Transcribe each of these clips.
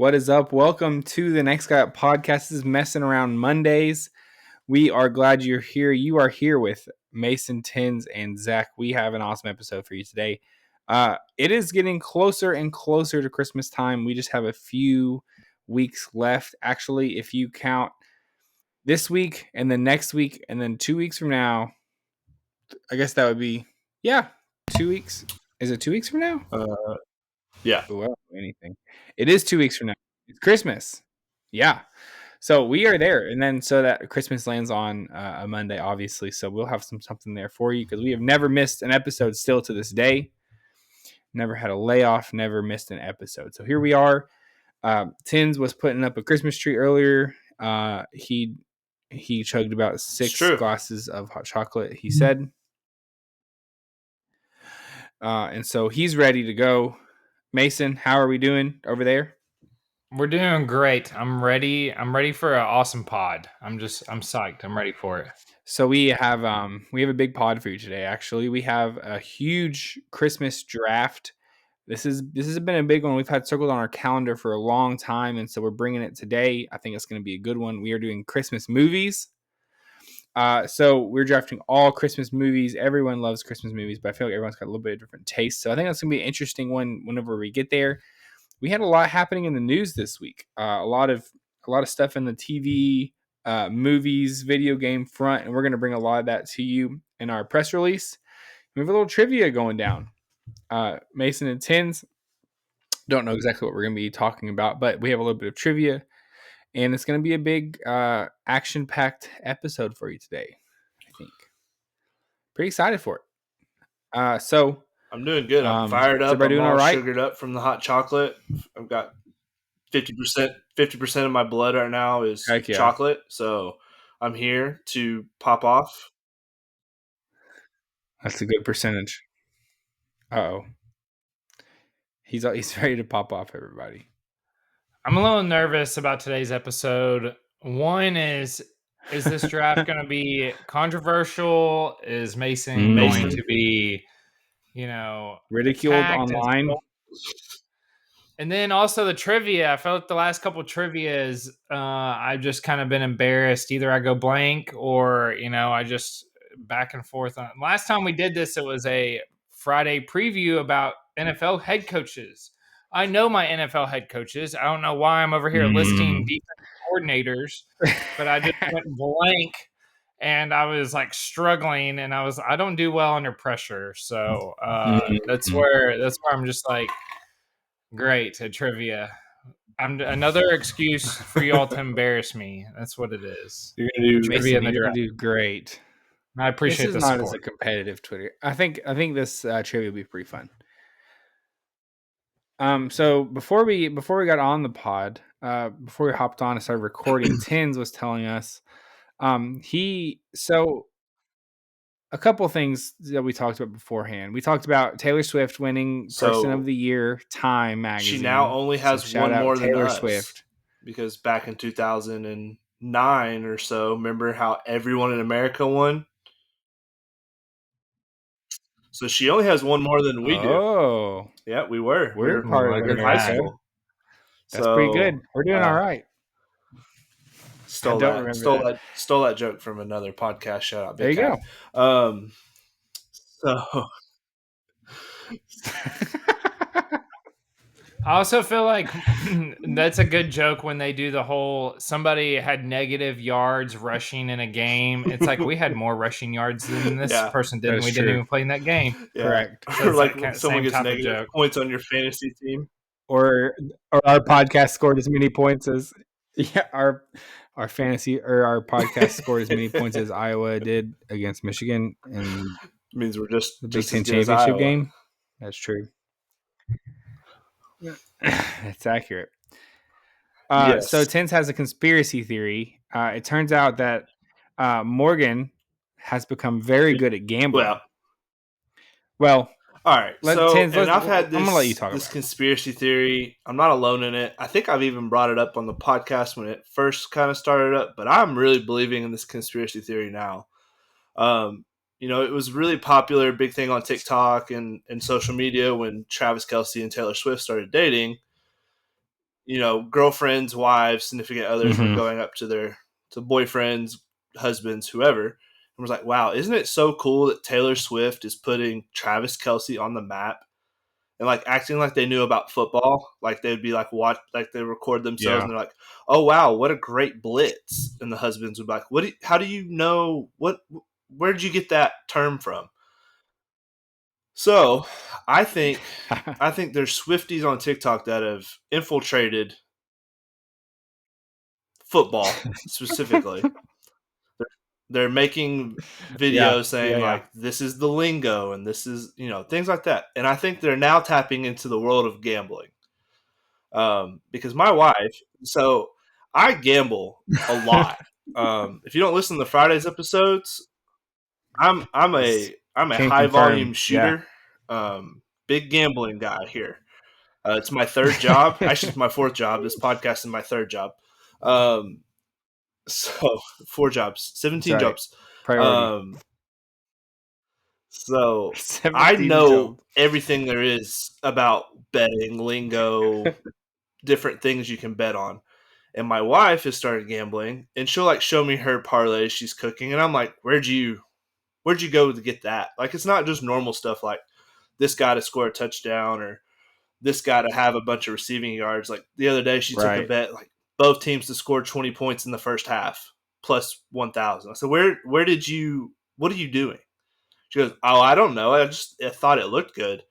What is up? Welcome to the Next Guy Up podcast. This is Messin Around Mondays. We are glad you're here. You are here with Mason, Tins, and Zach. We have an awesome episode for you today. It is getting closer and closer to Christmas time. We just have a few weeks left. Actually, if you count this week and then next week and then 2 weeks from now, I guess that would be, 2 weeks. Is it 2 weeks from now? Yeah. Well, anything. It is 2 weeks from now. It's Christmas. Yeah. So we are there. And then so that Christmas lands on a Monday, obviously. So we'll have something there for you because we have never missed an episode still to this day. Never had a layoff, never missed an episode. So here we are. Tins was putting up a Christmas tree earlier. He chugged about 6 glasses of hot chocolate, he said. And so he's ready to go. Mason, how are we doing over there? We're doing great. I'm ready. I'm ready for an awesome pod. I'm psyched. I'm ready for it. So we have a big pod for you today. Actually, we have a huge Christmas draft. This has been a big one. We've had circled on our calendar for a long time, and so we're bringing it today. I think it's going to be a good one. We are doing Christmas movies. So we're drafting all Christmas movies. Everyone loves Christmas movies, but I feel like everyone's got a little bit of different tastes. So I think that's going to be an interesting one whenever we get there. We had a lot happening in the news this week. A lot of stuff in the TV, movies, video game front, and we're going to bring a lot of that to you in our press release. We have a little trivia going down. Mason and Tins don't know exactly what we're going to be talking about, but we have a little bit of trivia, and it's going to be a big action-packed episode for you today, I think. Pretty excited for it. So I'm doing good. I'm fired up. I'm all sugared up from the hot chocolate. I've got 50% of my blood right now is chocolate, so I'm here to pop off. That's a good percentage. Uh-oh. He's ready to pop off, everybody. I'm a little nervous about today's episode. One is this draft going to be controversial? Is Mason going to be, ridiculed online? And then also the trivia. I felt like the last couple of trivias, I've just kind of been embarrassed. Either I go blank or, I just back and forth. Last time we did this, it was a Friday preview about NFL head coaches. I know my NFL head coaches. I don't know why I'm over here listing defense coordinators, but I just went blank and I was like struggling and I don't do well under pressure. So that's where I'm just like, great at trivia. I'm another excuse for y'all to embarrass me. That's what it is. You're gonna do trivia. You're gonna do great. I appreciate this. This is not support. as a competitive Twitter. I think this trivia will be pretty fun. So before we got on the pod, before we hopped on and started recording, Tins was telling us, a couple things that we talked about beforehand. We talked about Taylor Swift winning Person of the Year, Time magazine. She now only has one more than Taylor Swift, because back in 2009 or so, remember how everyone in America won? So she only has one more than we do. Oh, yeah, we were. We're part of high school. That's pretty good. We're doing all right. Stole that joke from another podcast. Shout out, Big There you go. So I also feel like that's a good joke when they do the whole somebody had negative yards rushing in a game. It's like we had more rushing yards than this person did, and we didn't even play in that game. Yeah. Correct. So or like someone gets negative points on your fantasy team. Or our podcast scored as many points as our fantasy or our podcast scored as many points as Iowa did against Michigan, and it means we're just the Big Ten championship game. That's true. It's accurate. Yes. So Tins has a conspiracy theory. It turns out that Morgan has become very good at gambling. Well, all right. I've had I'm gonna let you talk this about conspiracy theory. I'm not alone in it. I think I've even brought it up on the podcast when it first kind of started up, but I'm really believing in this conspiracy theory now. It was really popular, big thing on TikTok and social media when Travis Kelce and Taylor Swift started dating. girlfriends, wives, significant others were Mm-hmm. going up to boyfriends, husbands, whoever, and was like, "Wow, isn't it so cool that Taylor Swift is putting Travis Kelsey on the map?" And like acting like they knew about football, like they'd be like like they record themselves Yeah. and they're like, "Oh wow, what a great blitz!" And the husbands would be like, How do you know what? Where did you get that term from?" So, I think there's Swifties on TikTok that have infiltrated football specifically. They're making Yeah. videos saying Yeah. like this is the lingo and this is things like that. And I think they're now tapping into the world of gambling. Because my wife, so I gamble a lot. If you don't listen to the Fridays episodes, Yes. I'm a Can high confirm. volume Yeah. shooter, big gambling guy here. It's my third job. Actually, it's my fourth job. This podcast is my third job. Um, so 4 jobs, That's 17 right. jobs. Priority. Um, so I 17 know jobs. everything there is about betting, lingo, different things you can bet on. And my wife has started gambling, and she'll like show me her parlays she's cooking, and I'm like, where'd you go to get that? Like, it's not just normal stuff like this guy to score a touchdown or this guy to have a bunch of receiving yards. Like the other day, she took a Right. bet like both teams to score 20 points in the first half plus 1,000. I said, where did you? What are you doing? She goes, "Oh, I don't know. I thought it looked good."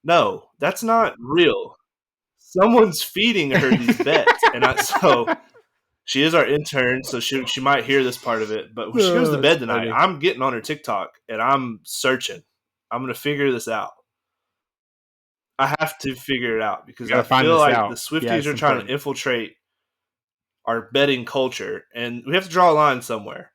No, that's not real. Someone's feeding her these bets, and so she is our intern, so she might hear this part of it. But when she goes Oh, to that's bed tonight, funny. I'm getting on her TikTok and I'm searching. I'm gonna figure this out. I have to figure it out We because got I to find feel this like the out. Yeah, Swifties it's are trying to important. infiltrate our betting culture, and we have to draw a line somewhere.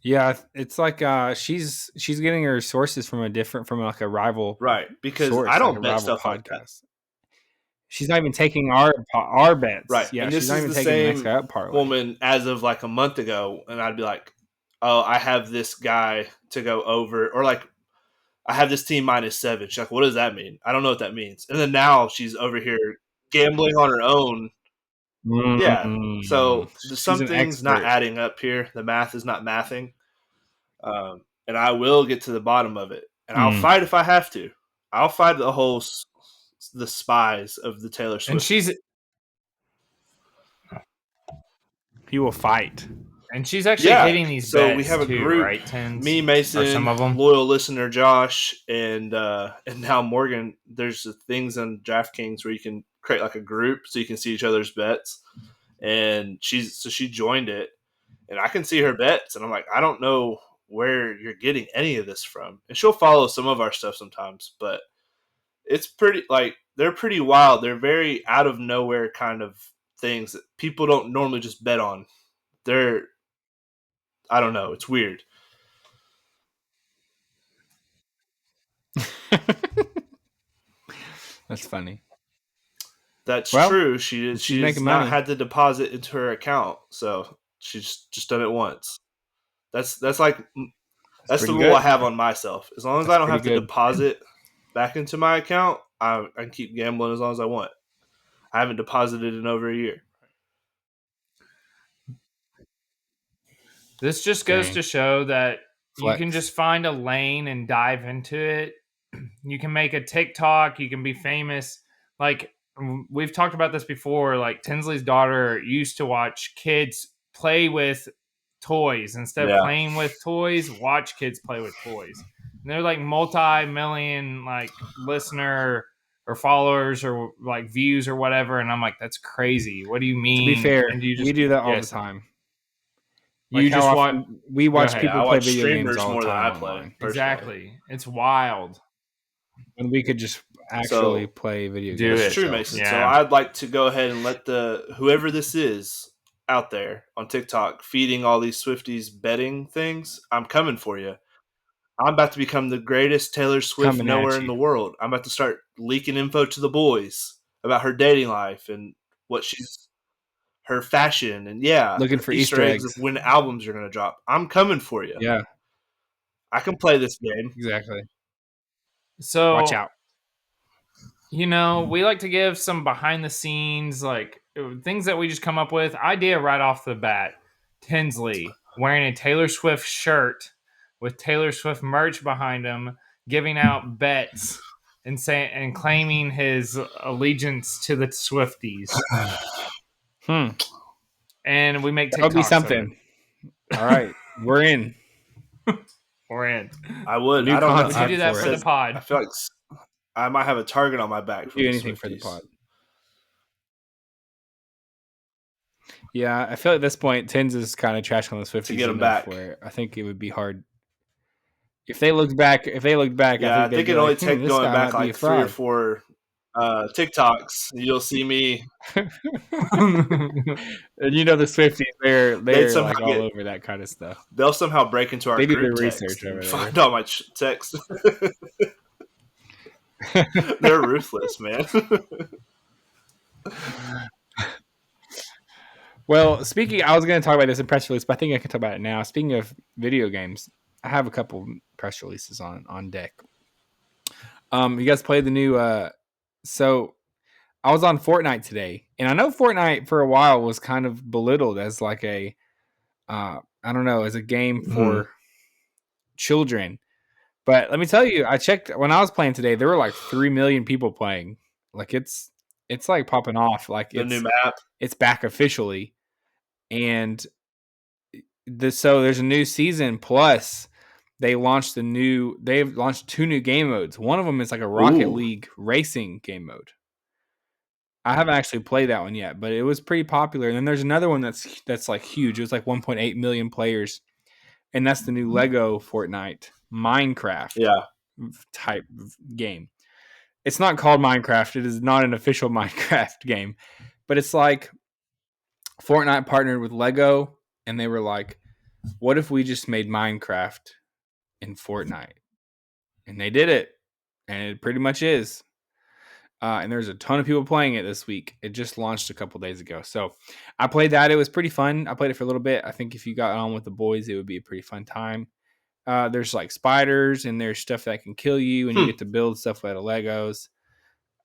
Yeah, it's like she's getting her sources from like a rival Right, because I source, like a don't bet rival stuff like that. podcast. She's not even taking our bets. Right, Yeah, and she's this not is even the taking the next guy same up parlay. woman as of like a month ago, and I'd be like, "Oh, I have this guy to go over," or like, "I have this team -7." She's like, "What does that mean?" I don't know what that means. And then now she's over here gambling on her own. Yeah, so She's an something's not expert. adding up here. The math is not mathing, and I will get to the bottom of it. And I'll Mm. fight if I have to. I'll fight the spies of the Taylor And Swift. He will fight. actually Yeah, hitting these so we bets have a too, group: right? Tens me, or some Mason, of them. loyal listener Josh, and now Morgan. There's things on DraftKings where you can create like a group so you can see each other's bets. And she joined it, and I can see her bets, and I'm like, I don't know where you're getting any of this from. And she'll follow some of our stuff sometimes, but it's pretty like they're pretty wild. They're very out of nowhere kind of things that people don't normally just bet on. They're I don't know. It's weird. That's funny. That's Well, true. she's She has making not money. had to deposit into her account, so she's just done it once. That's like That's that's the pretty rule I good. have on myself. As long as That's I don't pretty have to good. deposit back into my account, I can keep gambling as long as I want. I haven't deposited in over a year. This just goes Dang. to show that you can Flex. just find a lane and dive into it. You can make a TikTok, you can be famous. Like we've talked about this before, like Tinsley's daughter used to watch kids play with toys instead of Yeah. playing with toys, watch kids play with toys. And they're like multi-million like listener or followers or like views or whatever, and I'm like, that's crazy. What do you To be mean? fair, And you we just do that all the yes, time. Like you how just want often we go watch ahead. Yeah, people I play watch video games streamers all the more than time I play, online. personally. Exactly. It's wild. When we could just actually So play video Do games that's it. true, ourselves. Mason. So Yeah. I'd like to go ahead and let whoever this is out there on TikTok feeding all these Swifties betting things, I'm coming for you. I'm about to become the greatest Taylor Swift Coming knower at in you. the world. I'm about to start leaking info to the boys about her dating life and what she's her fashion and Looking her for Easter Easter eggs of eggs. when albums are going to drop. I'm coming for you. Yeah, I can play this game. exactly. Watch So out. We like to give some behind the scenes, like things that we just come up with. Idea right off the bat. Tinsley wearing a Taylor Swift shirt with Taylor Swift merch behind him, giving out bets and claiming his allegiance to the Swifties. Hmm. And we make That would be TikToks of it. something. All right, we're in. We're in. I would. New I don't know. Would you concept do that for for it. the pod? I feel like I might have a target on my back from Do the anything for the Swifties. pod. Yeah, I feel at this point, Tins is kind of trash on the Swifties To get 'em enough back. where I think it would be hard. If they looked back, Yeah, I think they'd it be only like, take this going guy back might be a like 3 or fraud. 4 TikToks. You'll see me. And the Swifties, they're They'd somehow like all over that kind of stuff. They'll somehow break into our They do group their text research over and there. find all my texts. They're ruthless, man. Well, I was going to talk about this in press release, but I think I can talk about it now. Speaking of video games, I have a couple press releases on deck. You guys played the new so I was on Fortnite today, and I know Fortnite for a while was kind of belittled as like a I don't know, as a game for children. But let me tell you, I checked when I was playing today, there were like 3 million people playing. Like it's like popping off. Like The new map. it's back officially. And so there's a new season plus they've launched 2 new game modes. One of them is like a Rocket League racing game mode. I haven't actually played that one yet, but it was pretty popular. And then there's another one that's like huge. It was like 1.8 million players. And that's the new Lego Fortnite Minecraft type game. It's not called Minecraft. It is not an official Minecraft game, but it's like Fortnite partnered with Lego and they were like, what if we just made Minecraft in Fortnite? And they did it. And it pretty much is. And there's a ton of people playing it this week. It just launched a couple days ago. So I played that. It was pretty fun. I played it for a little bit. I think if you got on with the boys, it would be a pretty fun time. There's like spiders and there's stuff that can kill you, and you get to build stuff out of Legos.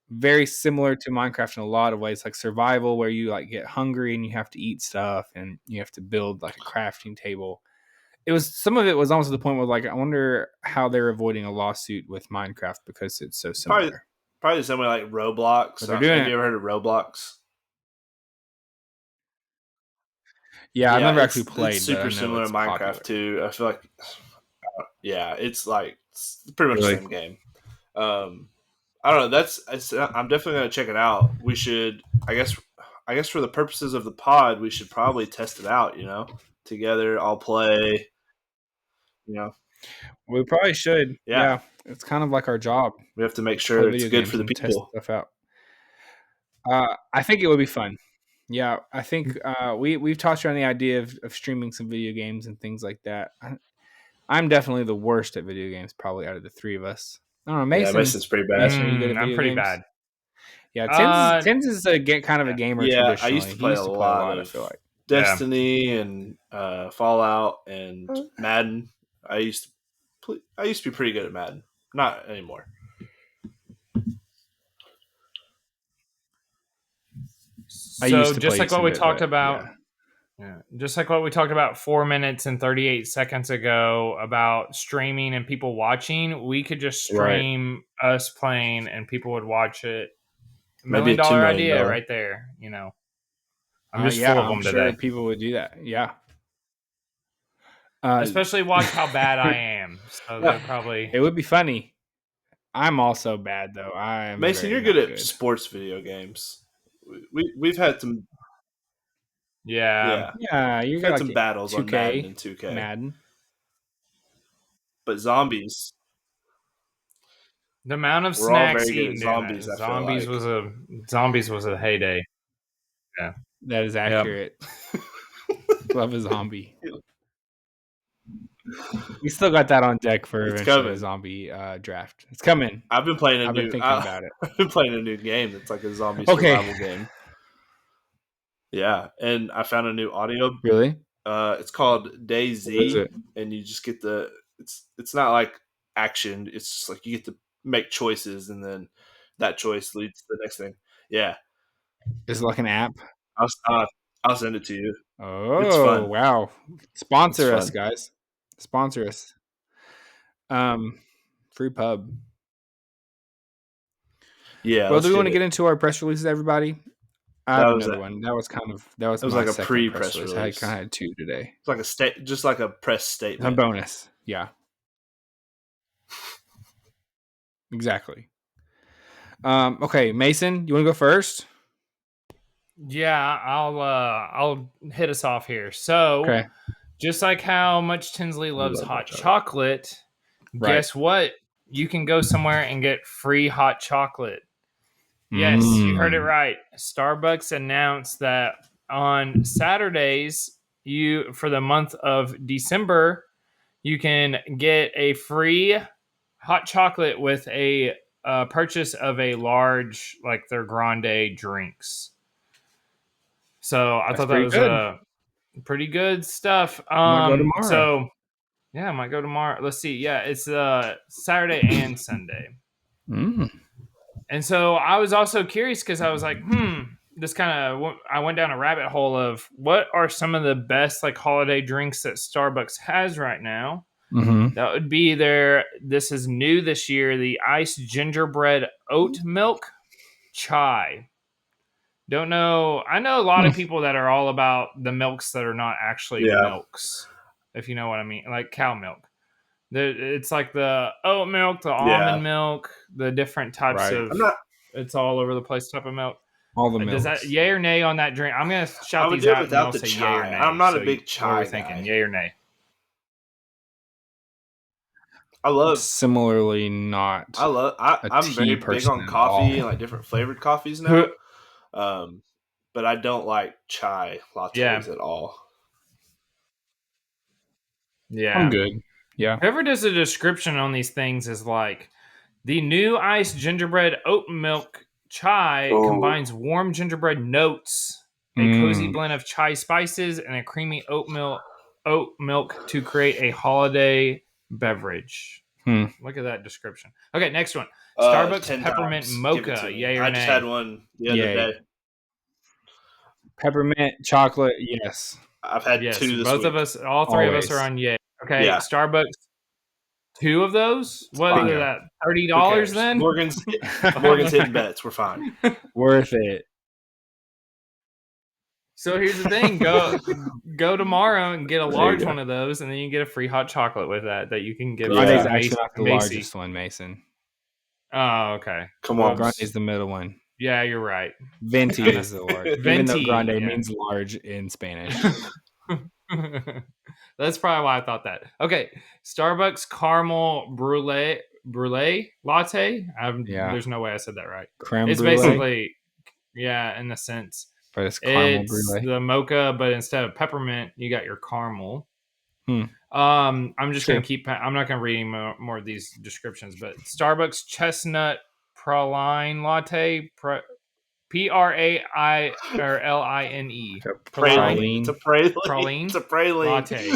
Very similar to Minecraft in a lot of ways, like survival, where you like get hungry and you have to eat stuff and you have to build like a crafting table. Some of it was almost to the point where like I wonder how they're avoiding a lawsuit with Minecraft because it's so similar. Probably somewhere like Roblox. But they're doing Have you ever heard of Roblox? Yeah, I've never actually played. It's super similar to Minecraft popular. too. I feel like, it's pretty much the same game. I don't know. I'm definitely gonna check it out. We should, I guess, for the purposes of the pod, we should probably test it out. Together, I'll play. We probably should. Yeah. It's kind of like our job. We have to make sure it's good for the people. Test stuff out. I think it would be fun. Yeah, I think we've tossed around the idea of streaming some video games and things like that. I'm definitely the worst at video games, probably out of the three of us. I don't know, Mason. Yeah, Mason's pretty bad. Mason, are you good at video I'm pretty games? bad. Yeah, Tins is a kind of a gamer. Yeah, traditionally. I used to play a lot. I feel like Destiny and Fallout and Madden. I used to be pretty good at Madden. Not anymore. So just like what we talked about, just like what we talked about 4 minutes and 38 seconds ago about streaming and people watching, we could just stream us playing and people would watch it. $1 million idea right there. I'm just full of them today. Sure people would do that. Yeah. Especially watch how bad I am. So they're probably. It would be funny. I'm also bad though. Mason, you're good at sports video games. We've had some. Yeah. You've had some battles on Madden and 2K. Madden. But zombies. The amount of snacks eaten. Zombies was a heyday. Yeah, that is accurate. Yep. Love a zombie. We still got that on deck for eventually a zombie draft. It's coming. I've been playing thinking about it. I've been playing a new game that's like a zombie survival game. Yeah, and I found a new audio. Really? It's called DayZ, and you just get it's not like action. It's just like you get to make choices, and then that choice leads to the next thing. Yeah, Is it like an app? I'll uh, I'll send it to you. It's Oh, fun. wow. It's Sponsor us, fun. guys. Sponsor us. Um, free pub. Yeah, Well, do let's we do want to it. get into our press releases, everybody? I That have was another a, one. That was it was my like a second press pre-press release. I kind release. of had two today. It's like just like a press A statement. bonus. Yeah, exactly. Okay, Mason, you want to go first? Yeah, I'll hit us off here. So, Okay. just like how much Tinsley We loves love hot hot chocolate. chocolate, Right. guess what? You can go somewhere and get free hot chocolate. Yes, you heard it Mm. right. Starbucks announced that on Saturdays, you for the month of December, you can get a free hot chocolate with a purchase of a large, like their grande drinks. So I That's thought that pretty was good. pretty good stuff. I might go tomorrow. So yeah, I might go tomorrow. Let's see. Yeah, it's Saturday and Sunday. Mm. And so I was also curious because I was like, this kind of I went down a rabbit hole of what are some of the best like holiday drinks that Starbucks has right now. Mm-hmm. That would be their. This is new this year. The iced gingerbread oat milk chai. Don't know. I know a lot of people that are all about the milks that are not actually Yeah, milks, if you know what I mean, like cow milk. It's like the oat milk, the yeah. almond milk, the different types Right. of. I'm not. It's all over the place type of milk. All the Does that milks. yay or nay on that drink? I'm gonna I shout would these do it out and without y'all the say yay or chai. I'm nay. not a So big what are we chai thinking? guy. Yay or nay? I love. Similarly, not a I'm very tea big person on at all. coffee and like different flavored coffees Who? now. Um, but I don't like chai Yeah, lattes at all. I'm yeah. good. Yeah. Whoever does the description on these things is like the new iced gingerbread oat milk chai Oh, combines warm gingerbread notes, a cozy Mm. blend of chai spices, and a creamy oat milk to create a holiday beverage. Hmm. Look at that description. Okay, next one. Starbucks 10 peppermint times. Give it to mocha, me. yay or I just had nay? one the other Yay. day. Peppermint chocolate. Yes. I've had Yes, two this both of week. us, all three of us are Always. on yay. Okay, Yeah, Starbucks, two of those. it's What fine. are that? Who $30 cares? then? Morgan's hitting bets. We're fine. Worth it. So here's the thing: go tomorrow and get a There you large go. one of those, and then you get a free hot chocolate with that you can give Grande is Yeah. to actually not the Macy. largest one, Mason. Oh, okay. Come on. Grande Whoops. is the middle one. Yeah, you're right. Venti is the large. Even though Venti, grande yeah. means large in Spanish. That's probably why I thought that. Okay, Starbucks caramel brulee latte. Yeah. There's no way I said that right. Creme It's brulee, basically, yeah, in a sense, but it's caramel it's brulee. the mocha, but instead of peppermint, you got your caramel. Hmm. I'm just Sure. gonna keep. I'm not gonna read any more of these descriptions, but Starbucks chestnut praline latte, Praline or Line. Praline. It's a praline. Praline It's a praline. latte.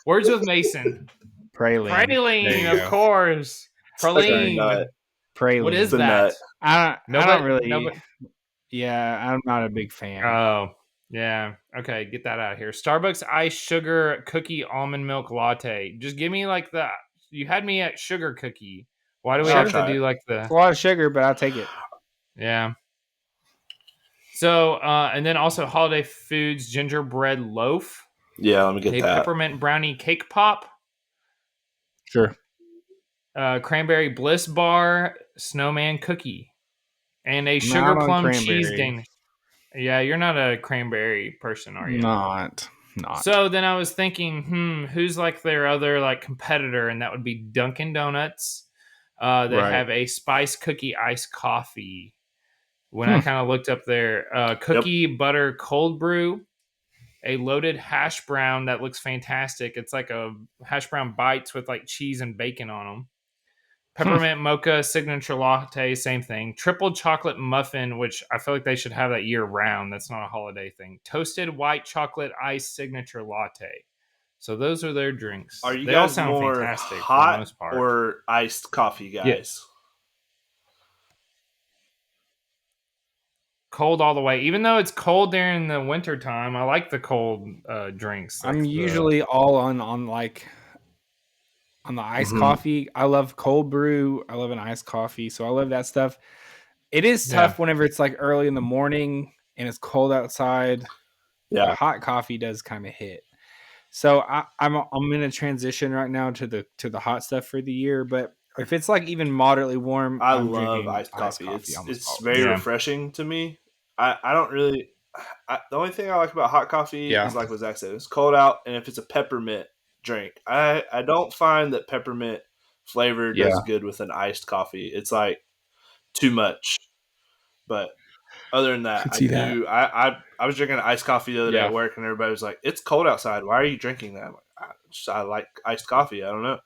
Words with Mason. Praline. There Praline, you of go. course. It's like a Praline. nut. Praline. What is It's a nut. that? I don't really. Nobody. Yeah, I'm not a big fan. Oh, yeah. Okay, get that out of here. Starbucks iced sugar cookie almond milk latte. Just give me like the. You had me at sugar cookie. Why do we I'll have to try it. do like It's the? a lot of sugar, but I'll take it. Yeah. So, and then also Holiday Foods gingerbread loaf, Yeah, let me get a that. peppermint brownie cake pop, Sure. cranberry bliss bar, snowman cookie, and a I'm sugar out on plum cheese cranberry. Danish. Yeah, you're not a cranberry person, are you? Not. So then I was thinking, who's like their other like competitor, and that would be Dunkin' Donuts. They Right. have a spice cookie iced coffee. When I kind of looked up their cookie butter cold brew, a loaded hash brown that looks fantastic. It's like a hash brown bites with like cheese and bacon on them. Peppermint mocha signature latte, same thing. Triple chocolate muffin, which I feel like they should have that year round. That's not a holiday thing. Toasted white chocolate ice signature latte. So those are their drinks. Are you They all guys sound more fantastic for the hot most part. or iced coffee Yeah. guys? cold all the way. Even though it's cold during the winter time, I like the cold drinks. I'm usually all on like on the iced Mhm. coffee. I love cold brew. I love an iced coffee, so I love that stuff. It is Yeah. tough whenever it's like early in the morning and it's cold outside. The Yeah, hot coffee does kind of hit. So I'm in a transition right now to the hot stuff for the year. But if it's like even moderately warm, I I'm love drinking iced iced coffee. coffee almost It's very always. Yeah. refreshing to me. I don't really. The only thing I like about hot coffee Yeah. is like what Zach said. It's cold out, and if it's a peppermint drink, I don't find that peppermint flavor Yeah. does good with an iced coffee. It's like too much. But other than that, Could see that. I was drinking iced coffee the other day Yeah. at work, and everybody was like, "It's cold outside. Why are you drinking that?" I'm like, I like iced coffee. I don't know.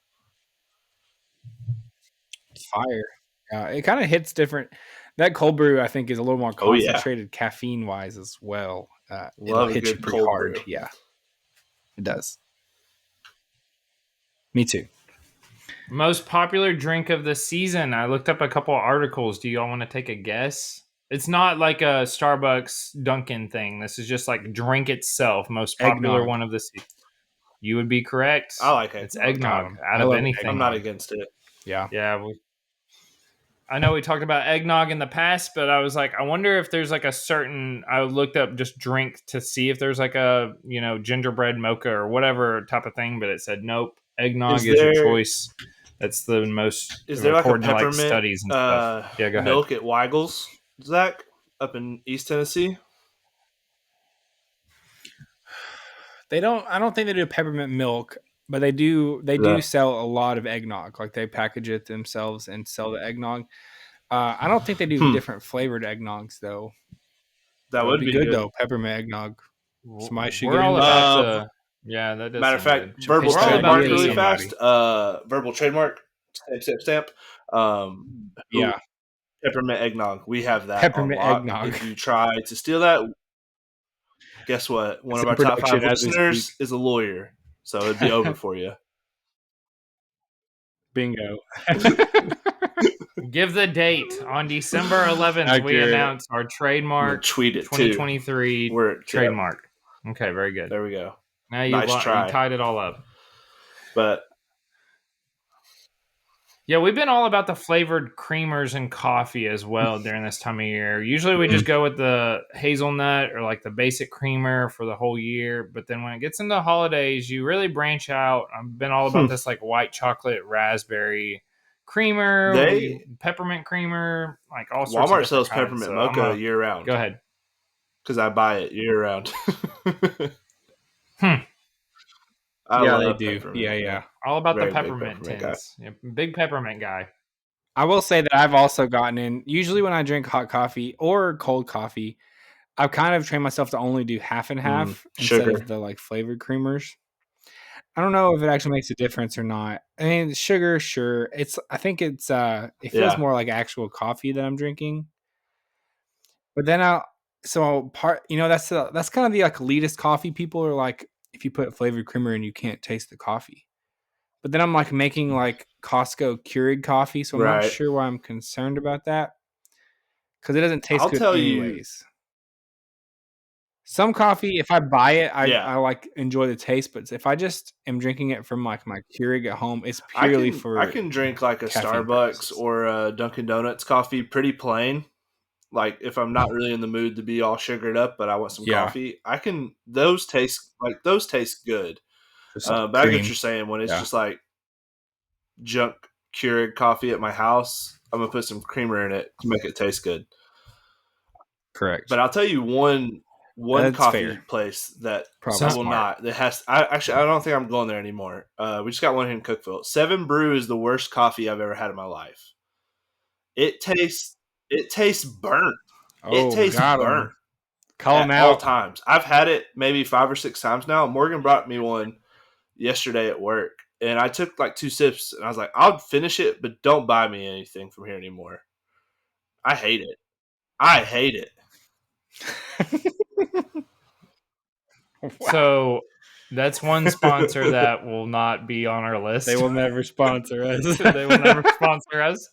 It's fire. Yeah, it kind of hits different. That cold brew, I think, is a little more Oh yeah, concentrated caffeine wise as well. It'll love a hit you good pretty cold hard. brew. Yeah, it does. Me too. Most popular drink of the season. I looked up a couple articles. Do y'all want to take a guess? It's not like a Starbucks Dunkin' thing. This is just like drink itself. Most popular Eggnog. one of the season. You would be correct. I like It's eggnog. eggnog out I of love I'm anything. not eggnog. against it. Yeah. Yeah, I know we talked about eggnog in the past, but I was like, I wonder if there's like a certain. I looked up just drink to see if there's like a gingerbread mocha or whatever type of thing, but it said nope. Eggnog Is is your there choice. That's the most like a according to like peppermint studies and stuff. Yeah, go ahead. milk at Weigel's, Zach, up in East Tennessee? They don't. I don't think they do peppermint milk, but they do. They do Yeah, sell a lot of eggnog. Like they package it themselves and sell the eggnog. I don't think they do hmm, different flavored eggnogs though. that That would would be be good good. though. Peppermint eggnog. Somebody should We're get all into about that. Uh, the. Yeah, that does Matter of sound good. fact, Should verbal pitch We're all that about trademark idea to really the. fast. somebody. Verbal trademark. Stamp, stamp, stamp. Who Yeah, peppermint eggnog? We have that on peppermint lock. eggnog. If you try to steal that, guess what? One It's of in our top production 5 as we speak. listeners is a lawyer, so it'd be over for you. Bingo. Give the date on December 11th. We Accurate. announce our I'm gonna trademark tweet it too. 2023 Yep, trademark. Okay, very good. there we go. Now Nice you try, tied it all up. but Yeah, we've been all about the flavored creamers and coffee as well during this time of year. Usually we just go with the hazelnut or like the basic creamer for the whole year. But then when it gets into the holidays, you really branch out. I've been all about this like white chocolate raspberry creamer, they peppermint creamer, like all sorts of Walmart different sells kinds. peppermint So I'm mocha a year round go ahead. because I buy it year round. Hmm. I Yeah, they love do. Yeah, peppermint, man. yeah. All about the Very big peppermint peppermint guy. tins. Yeah, big peppermint guy. I will say that I've also gotten in. Usually, when I drink hot coffee or cold coffee, I've kind of trained myself to only do half and half instead of Sugar. the like flavored creamers. I don't know if it actually makes a difference or not. I mean, sugar, sure. I think it feels Yeah. more like actual coffee that I'm drinking. But then that's kind of the like elitist coffee people are like, if you put flavored creamer in, you can't taste the coffee. But then I'm like making like Costco Keurig coffee, so I'm not Right. sure why I'm concerned about that because it doesn't taste I'll good tell you. anyways. Some coffee, if I buy it, Yeah. I like enjoy the taste, but if I just am drinking it from like my Keurig at home, it's I purely can I for can drink like a caffeine Starbucks purposes. or a Dunkin' Donuts coffee pretty plain. Like if I'm not really in the mood to be all sugared up, but I want some Yeah, coffee, I can. Those taste good. just like But I get what cream. you're saying when it's Yeah, just like junk Keurig coffee at my house. I'm gonna put some creamer in it to make it taste good. correct. But I'll tell you one That's coffee fair. place that Probably I So will smart. not. That has. I don't think I'm going there anymore. We just got one here in Cookville. Seven Brew is the worst coffee I've ever had in my life. It tastes. It tastes burnt. It Oh, tastes got burnt him. Call him at all out. times. I've had it maybe 5 or 6 times now. Morgan brought me one yesterday at work, and I took like 2 sips, and I was like, "I'll finish it, but don't buy me anything from here anymore." I hate it. I hate it. Wow. So That's one sponsor that will not be on our list. They will never sponsor us. They will never sponsor us.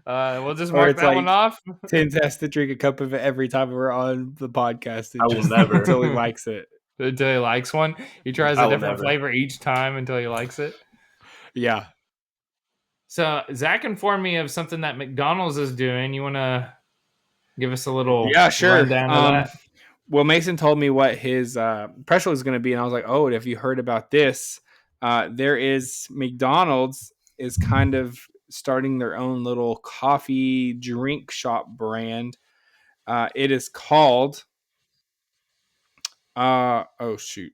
We'll just Or mark it's that one like off. Tins has to drink a cup of it every time we're on the podcast. I will Just never. until he likes it. Until he likes one. He tries I a will different never. flavor each time until he likes it. Yeah. So Zach informed me of something that McDonald's is doing. You want to give us a little Yeah, sure. rundown of that? Well, Mason told me what his press release is going to be, and I was like, "Oh, have you heard about this? There is McDonald's is kind of starting their own little coffee drink shop brand. It is called oh shoot,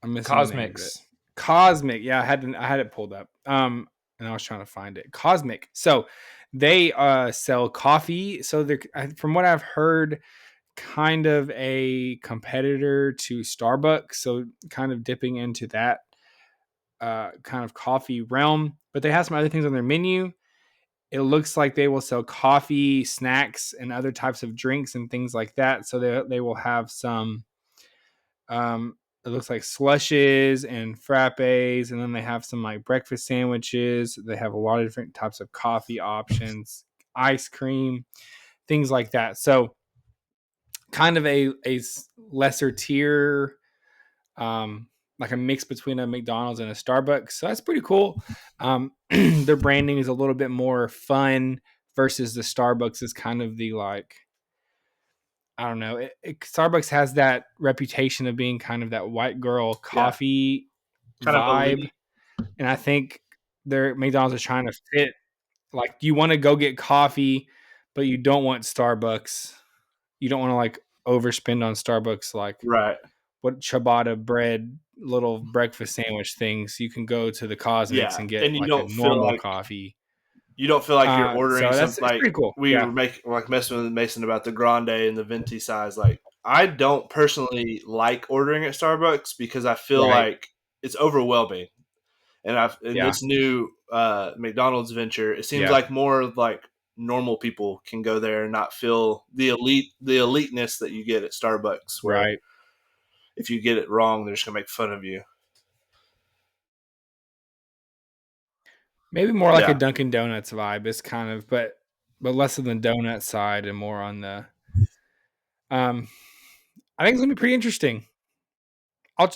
I'm missing the name of it. Cosmics. Cosmic. Yeah, I had it pulled up. And I was trying to find it. Cosmic. So they sell coffee. So they're, from what I've heard, kind of a competitor to Starbucks. So kind of dipping into that kind of coffee realm. But they have some other things on their menu. It looks like they will sell coffee, snacks, and other types of drinks and things like that. So they will have some it looks like slushes and frappes, and then they have some like breakfast sandwiches. They have a lot of different types of coffee options, ice cream, things like that. So kind of a lesser tier, like a mix between a McDonald's and a Starbucks. So that's pretty cool. Their branding is a little bit more fun versus the Starbucks is kind of the like, I don't know. Starbucks has that reputation of being kind of that white girl coffee Kind of vibe, elite. and I think their McDonald's is trying to fit. Like, you want to go get coffee, but you don't want Starbucks. You don't want to like overspend on Starbucks, like Right. what ciabatta bread little breakfast sandwich things. You can go to the Cosmics Yeah. and get And like a normal coffee. you don't feel like you're ordering So something it's like pretty cool. we Yeah, were messing with Mason about the grande and the venti size. Like I don't personally like ordering at Starbucks because I feel right. like it's overwhelming. And I've in Yeah, this new McDonald's venture, it seems yeah, like more like normal people can go there and not feel the eliteness that you get at Starbucks, where right. if you get it wrong, they're just gonna make fun of you. Maybe more like a Yeah. Dunkin' Donuts vibe. It's kind of, but less on the donut side and more on the. Um, I think it's gonna be pretty interesting.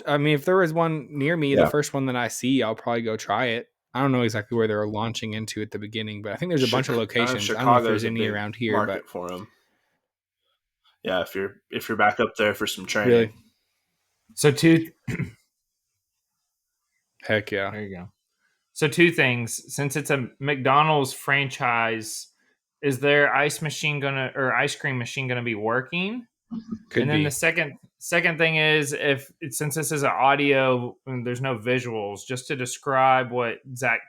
I mean, if there was one near me, the Yeah. first one that I see, I'll probably go try it. I don't know exactly where they're launching into at the beginning, but I think there's a bunch of I know locations. I don't know if there's Chicago's a any big around here, but market for them. Yeah, if you're back up there for some training. really, So heck yeah, there you go. So two things. Since it's a McDonald's franchise, is their ice cream machine gonna be working? could And then the be. second thing is, since this is an audio and there's no visuals, just to describe what Zach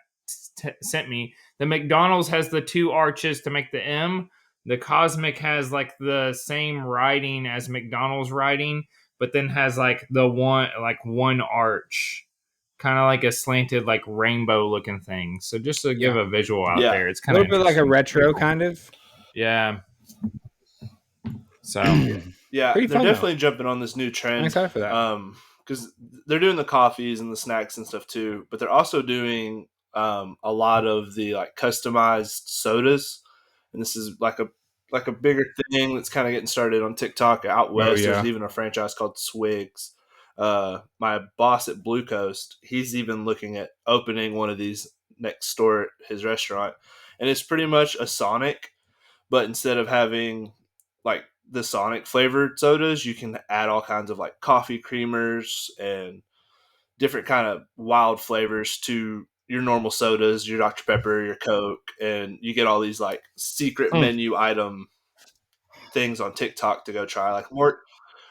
sent me, the McDonald's has the two arches to make the M. The Cosmic has like the same writing as McDonald's writing, but then has like one arch, kind of like a slanted like rainbow looking thing. So just to give Yeah, a visual out Yeah. there, it's a kind of little bit like a interesting. Pretty retro cool. kind of. Yeah. So Yeah, Pretty they're fun, though. definitely jumping on this new trend. I'm excited for that. Because they're doing the coffees and the snacks and stuff too, but they're also doing a lot of the like customized sodas, and this is like a bigger thing that's kind of getting started on TikTok out west. yeah. There's even a franchise called Swigs. My boss at Blue Coast, he's even looking at opening one of these next door at his restaurant, and it's pretty much a Sonic, but instead of having like the Sonic flavored sodas, you can add all kinds of like coffee creamers and different kind of wild flavors to your normal sodas, your Dr. Pepper, your Coke, and you get all these like secret Hmm. menu item things on TikTok to go try. Like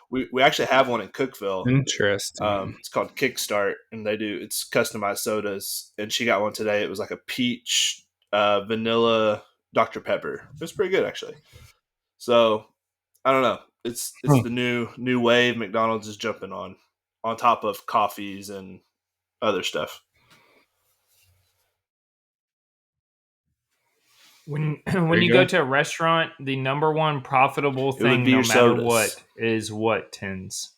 we actually have one in Cookville. Interesting. It's called Kickstart, and it's customized sodas. And she got one today. It was like a peach, vanilla Dr. Pepper. It was pretty good actually. So I don't know. It's Hmm. the new wave McDonald's is jumping on top of coffees and other stuff. when There you you go go. to a restaurant, the number one profitable It would thing, be no your matter sodas. what, is what tins.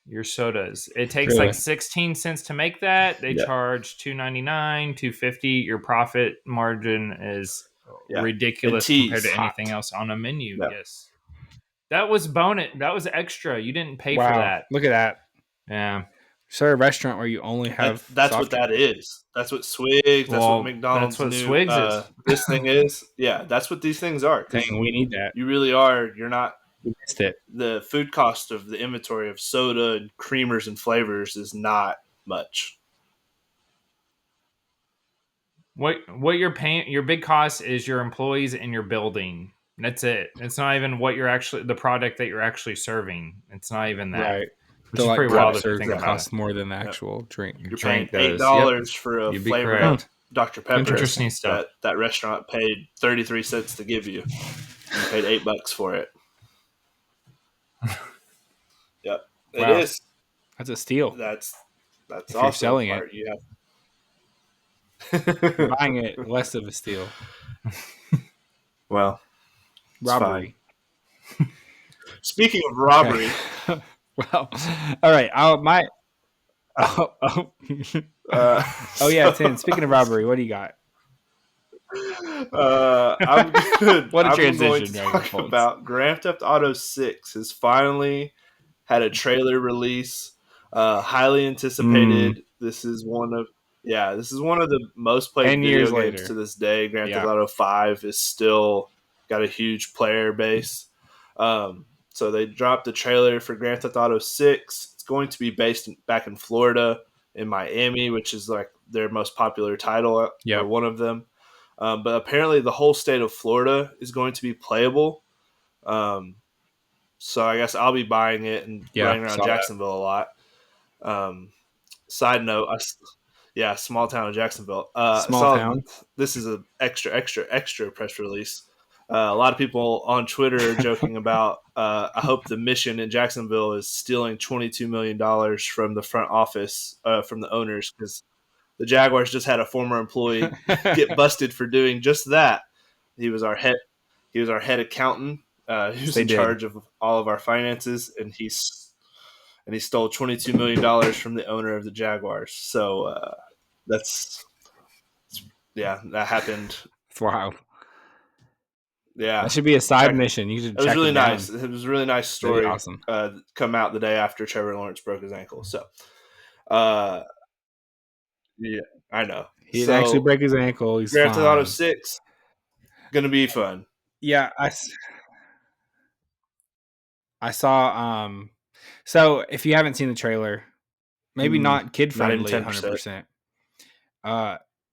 your sodas. It takes Really? like 16 cents to make that. They Yeah. charge $2.99, $2.50. Your profit margin is Yeah. ridiculous And compared teas. to anything else on a menu. Yeah. Yes. That was bonus. That was extra. You didn't pay for Wow. that. Look at that. Yeah. So a restaurant where you only have That's soft what that drinks. is. That's what Swigs. That's what Well, that's McDonald's what new Swigs is. this thing is. Yeah, that's what these things are. Because Dang, we need that. you really are. You're not. We missed it. The food cost of the inventory of soda and creamers and flavors is not much. What you're paying, your big cost is your employees and your building. That's it. It's not even what you're actually, the product that you're actually serving. It's not even that. Right. Which The is like pretty cup wild if you serve think that about costs it. more than the Yep. actual drink. You're Drink paying does. $8 Yep. for a You'd be flavored correct. up Dr. Pepper. Interesting stuff. That restaurant paid 33 cents to give you. You paid $8 for it. Yep, Wow. it is. That's a steal. That's If also you're selling part it, you have. you're buying it, less of a steal. Well, it's Robbery. fine. Speaking of robbery, Okay. Well, all right. Oh, yeah, Tim. Speaking of robbery, what do you got? I'm good. What a I'm going transition, to right, talk folks. about Grand Theft Auto 6 has finally had a trailer release. Highly anticipated. This is one of the most played 10 video years games later. to this day. Grand Theft Yeah. Auto 5 is still got a huge player base. So they dropped the trailer for Grand Theft Auto 6. It's going to be based back in Florida, in Miami, which is like their most popular title, Yep. or one of them. But apparently the whole state of Florida is going to be playable. So I guess I'll be buying it and running around saw that. Jacksonville a lot. Side note, small town in Jacksonville. Small town. This is an extra press release. A lot of people on Twitter are joking about. I hope the mission in Jacksonville is stealing $22 million from the front office, from the owners, because the Jaguars just had a former employee get busted for doing just that. He was our head accountant. He was in charge of all of our finances, and he stole $22 million from the owner of the Jaguars. So that happened. Wow. Yeah, That should be a side mission. You should It was check really it down. nice. It was a really nice That'd be story. awesome. Come out the day after Trevor Lawrence broke his ankle. So, yeah, I know. He didn't actually break his ankle. He's Grand Theft Auto fine. 6 gonna be fun. Yeah, I saw. So if you haven't seen the trailer, maybe not kid friendly, 100%.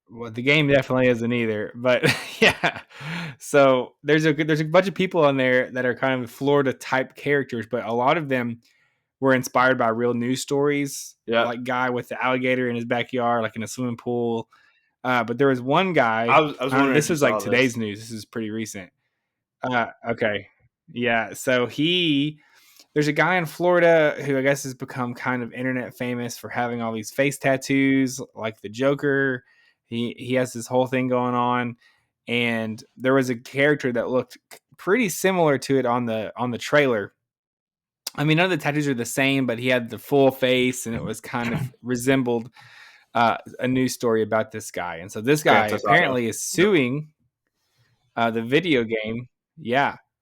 Well, the game definitely isn't either. But yeah, so there's a bunch of people on there that are kind of Florida type characters, but a lot of them were inspired by real news stories. Yeah, like guy with the alligator in his backyard, like in a swimming pool. But there was one guy. I was wondering. This is like today's news. This is pretty recent. Okay. Yeah. So there's a guy in Florida who I guess has become kind of internet famous for having all these face tattoos, like the Joker. He has this whole thing going on, and there was a character that looked pretty similar to it on the trailer. I mean, none of the tattoos are the same, but he had the full face, and it was kind of resembled a news story about this guy. And so this guy apparently is suing the video game,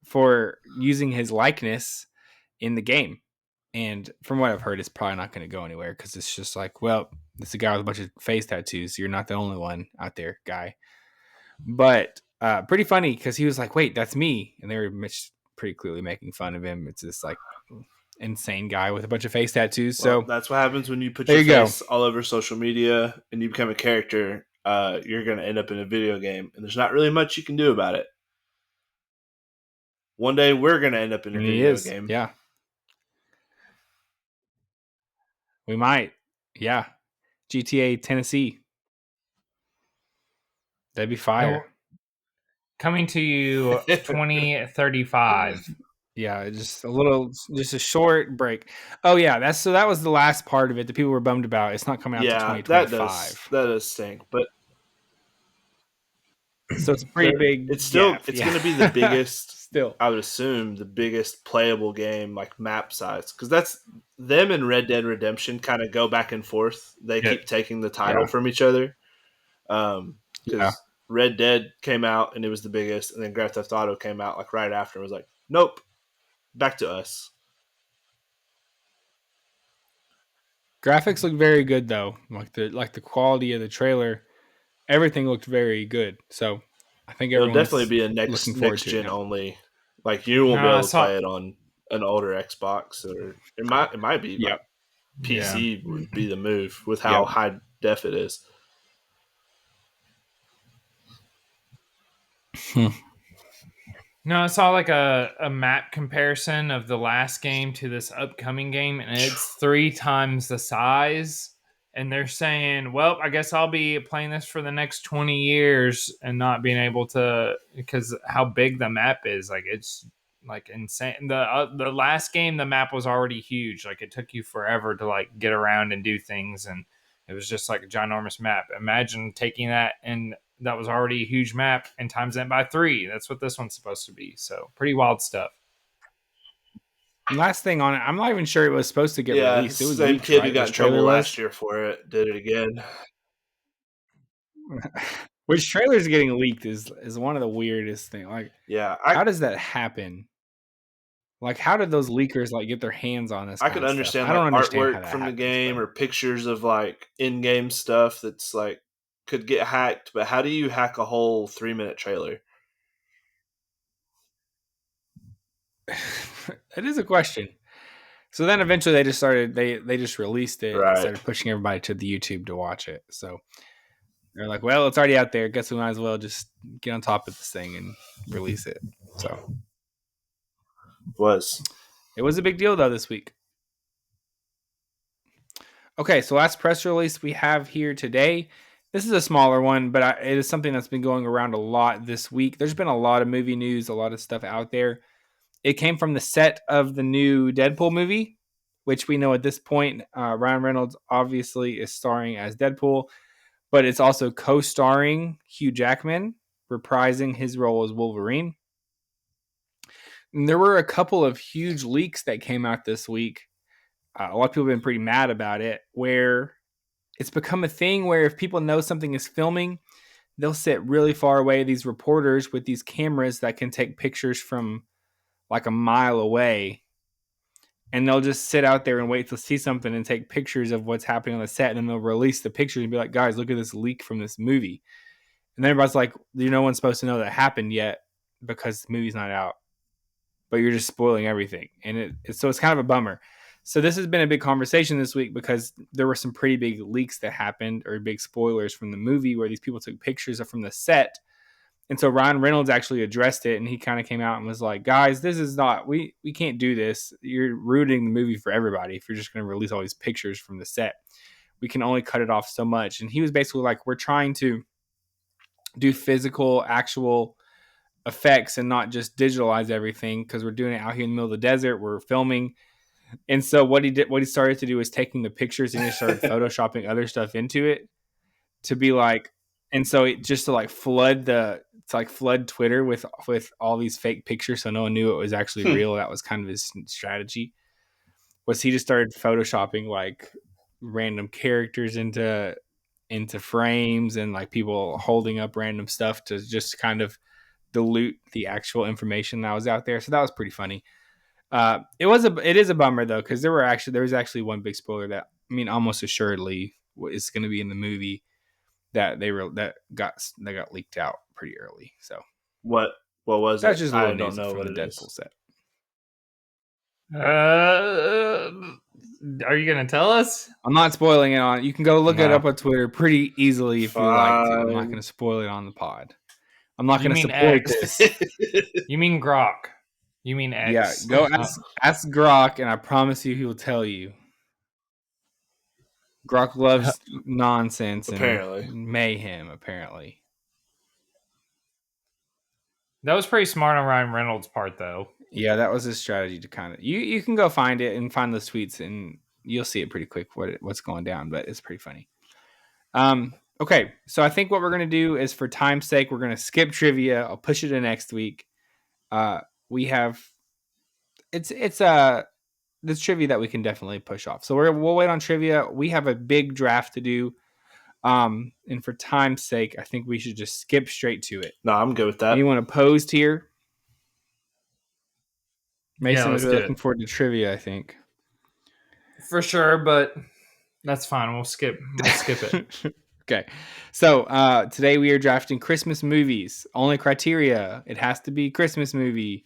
for using his likeness in the game. And from what I've heard, it's probably not going to go anywhere because it's just like, well, it's a guy with a bunch of face tattoos. You're not the only one out there, guy. But pretty funny because he was like, wait, that's me. And they were pretty clearly making fun of him. It's this like insane guy with a bunch of face tattoos. Well, so that's what happens when you put your face all over social media and you become a character. You're going to end up in a video game, and there's not really much you can do about it. One day we're going to end up in a video game. Yeah. We might. Yeah. GTA Tennessee. That'd be fire. Coming to you 2035. Yeah, just a short break. Oh yeah, that was the last part of it that people were bummed about. It's not coming out until 2025. That does stink, but so it's a pretty big. It's still gap. it's going to be the biggest Still, I would assume the biggest playable game, like map size, because that's them and Red Dead Redemption kind of go back and forth. They Yeah. keep taking the title yeah, from each other. yeah. Because Red Dead came out and it was the biggest, and then Grand Theft Auto came out like right after and was like, nope, back to us. Graphics look very good though. Like the quality of the trailer, everything looked very good. So I think It'll definitely everyone's be a looking forward next to it gen now. only. Like you won't be No, I able to saw. play it on an older Xbox, or it might be like Yep. Yeah. PC would be the move with how Yep. high def it is. No, I saw like a map comparison of the last game to this upcoming game, and it's 3 times the size. And they're saying, well, I guess I'll be playing this for the next 20 years and not being able to, because how big the map is. Like, it's like insane. The last game, the map was already huge. Like, it took you forever to like get around and do things. And it was just like a ginormous map. Imagine taking that and that was already a huge map and times that by 3. That's what this one's supposed to be. So pretty wild stuff. Last thing on it, I'm not even sure it was supposed to get Yeah, released. It was same leaked, kid who right? got This in trailer trouble was. last year for it did it again. Which trailers getting leaked is one of the weirdest things. Like, Yeah, how does that happen? Like, how did those leakers like get their hands on this I kind could of stuff? understand I don't like understand how artwork that from the happens, game but or pictures of like in-game stuff that's like could get hacked, but how do you hack a whole 3-minute trailer? it is a question. So then eventually they just released it and Right. started pushing everybody to the YouTube to watch it. So they're like, well, it's already out there. Guess we might as well just get on top of this thing and release it. So Was. it was a big deal though this week. Okay, so last press release we have here today. This is a smaller one, but it is something that's been going around a lot this week. There's been a lot of movie news, a lot of stuff out there. It came from the set of the new Deadpool movie, which we know at this point, Ryan Reynolds obviously is starring as Deadpool, but it's also co-starring Hugh Jackman, reprising his role as Wolverine. And there were a couple of huge leaks that came out this week. A lot of people have been pretty mad about it, where it's become a thing where if people know something is filming, they'll sit really far away, these reporters with these cameras that can take pictures from like a mile away, and they'll just sit out there and wait to see something and take pictures of what's happening on the set, and then they'll release the pictures and be like, guys, look at this leak from this movie. And then everybody's like, no one's supposed to know that happened yet because the movie's not out, but you're just spoiling everything. And so it's kind of a bummer. So this has been a big conversation this week because there were some pretty big leaks that happened, or big spoilers from the movie, where these people took pictures from the set. And so Ryan Reynolds actually addressed it, and he kind of came out and was like, guys, this is not, we can't do this. You're ruining the movie for everybody if you're just going to release all these pictures from the set. We can only cut it off so much. And he was basically like, we're trying to do physical, actual effects and not just digitalize everything, because we're doing it out here in the middle of the desert. We're filming. And so what he started to do is taking the pictures and he started photoshopping other stuff into it to be like, and so it just to like flood Twitter with all these fake pictures, so no one knew it was actually Hmm. real. That was kind of his strategy. Was he just started photoshopping like random characters into frames, and like people holding up random stuff to just kind of dilute the actual information that was out there. So that was pretty funny. It is a bummer though, because there was actually one big spoiler that, I mean, almost assuredly is going to be in the movie that that got leaked out pretty early. So What was that's it? just a little I don't news know from what the it is. Deadpool set. Are you gonna tell us? I'm not spoiling it on. You can go look it No. up on Twitter pretty easily if you like to. I'm not going Fine. to spoil it on the pod. I'm not You going to mean support X? this. You mean Grok? You mean Yeah, X? go ask Grok, and I promise you he will tell you. Grok loves nonsense and Apparently. mayhem, apparently. That was pretty smart on Ryan Reynolds' part, though. Yeah, that was his strategy to kind of you can go find it and find those tweets, and you'll see it pretty quick what's going down, but it's pretty funny. Okay, so I think what we're gonna do is, for time's sake, we're gonna skip trivia. I'll push it to next week. we have it's this trivia that we can definitely push off. So we'll wait on trivia. We have a big draft to do. And for time's sake, I think we should just skip straight to it. No, I'm good with that. Anyone opposed here? Yeah, Mason was let's really do looking it. forward to trivia, I think. For sure, but that's fine. We'll skip it. Okay. So today we are drafting Christmas movies. Only criteria, it has to be Christmas movie.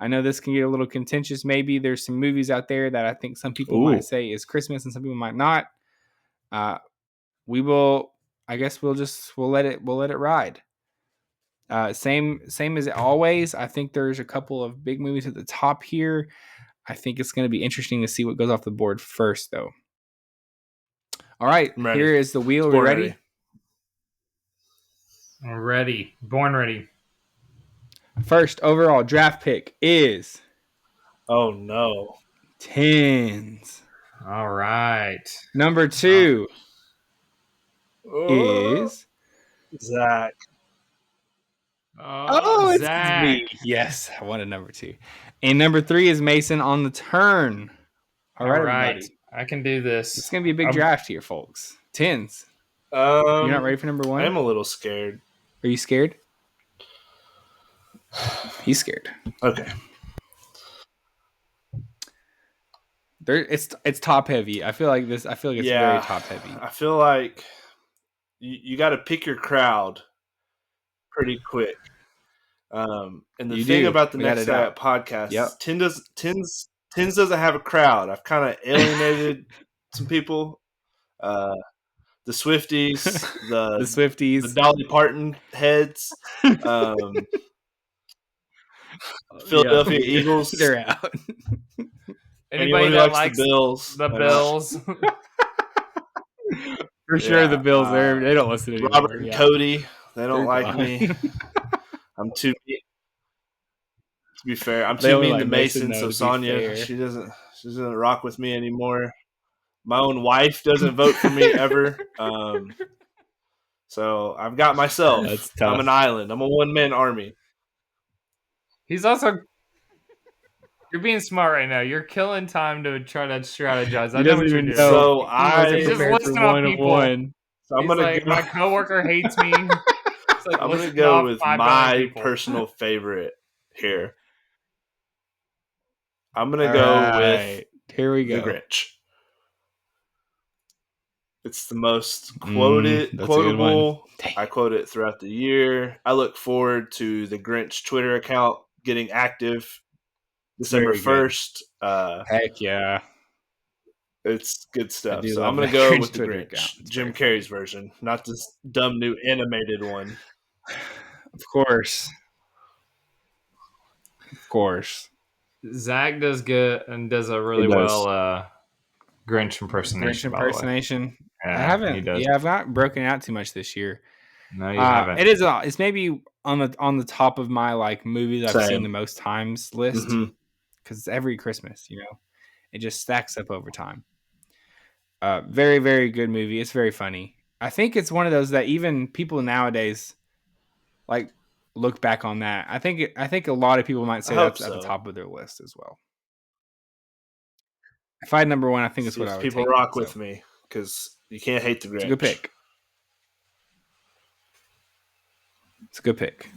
I know this can get a little contentious. Maybe there's some movies out there that I think some people might say is Christmas and some people might not. We will. I guess we'll let it ride. Same as always. I think there's a couple of big movies at the top here. I think it's going to be interesting to see what goes off the board first, though. All right, I'm ready. here is the wheel. Are we ready? Ready. Born ready. First overall draft pick is. Oh no. Tens. All right. Number 2 is Zach. Oh, Zach. it's me. Yes, I wanted number 2. And number 3 is Mason on the turn. All right, everybody. I can do this. It's going to be a big draft here, folks. Tens. You're not ready for number 1? I'm a little scared. Are you scared? He's scared. Okay. It's top heavy. I feel like it's very top heavy. I feel like you got to pick your crowd pretty quick. And the thing about the Next Guy Up podcast is Tins doesn't have a crowd. I've kind of alienated some people. The Swifties, the Dolly Parton heads, Philadelphia Eagles. They're out. Anybody that likes the Bills. The Bills. For sure, the Bills. They don't listen to Robert and Cody. They don't like me. I'm too mean. To be fair, I'm too mean to Mason. So Sonia, she doesn't rock with me anymore. My own wife doesn't vote for me ever. So I've got myself. That's tough. I'm an island. I'm a one-man army. He's also. You're being smart right now. You're killing time to try to strategize. I know what you're doing. So he's just listening on people. So I'm gonna go. My coworker hates me. Like, I'm gonna go with my personal favorite here. I'm gonna go with here we go. The Grinch. It's the most quotable. I quote it throughout the year. I look forward to the Grinch Twitter account getting active December 1st. Heck yeah. It's good stuff. So I'm going to go with the Grinch. Jim Carrey's version, not this dumb new animated one. Of course. Zach does good and does a really well Grinch impersonation. Yeah, I haven't. Yeah, I've not broken out too much this year. No, you haven't. It is. It's maybe on the top of my like movies I've seen the most times list because it's every Christmas. It just stacks up over time. Very, very good movie. It's very funny. I think it's one of those that even people nowadays like look back on that. I think a lot of people might say that's at the top of their list as well. If I had number 1, I think it's what I would people take. Rock with me because you can't hate the Grinch. It's a good pick. It's a good pick.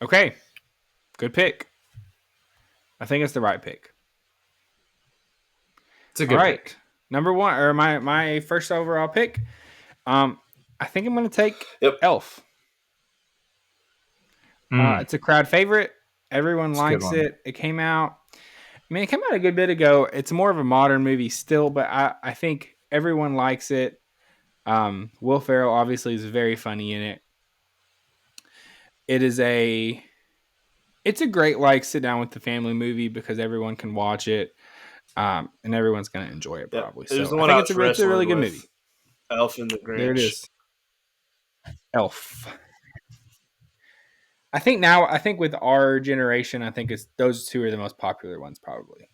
Okay. Good pick. I think it's the right pick. It's a good pick. Number 1, or my first overall pick. I think I'm going to take Elf. It's a crowd favorite. Everyone likes it. It came out a good bit ago. It's more of a modern movie still, but I think everyone likes it. Will Ferrell obviously is very funny in it. It's a great like sit down with the family movie because everyone can watch it, and everyone's going to enjoy it probably. So I think it's a really good movie. Elf and the Grinch. There it is. Elf. I think with our generation, I think it's those two are the most popular ones probably.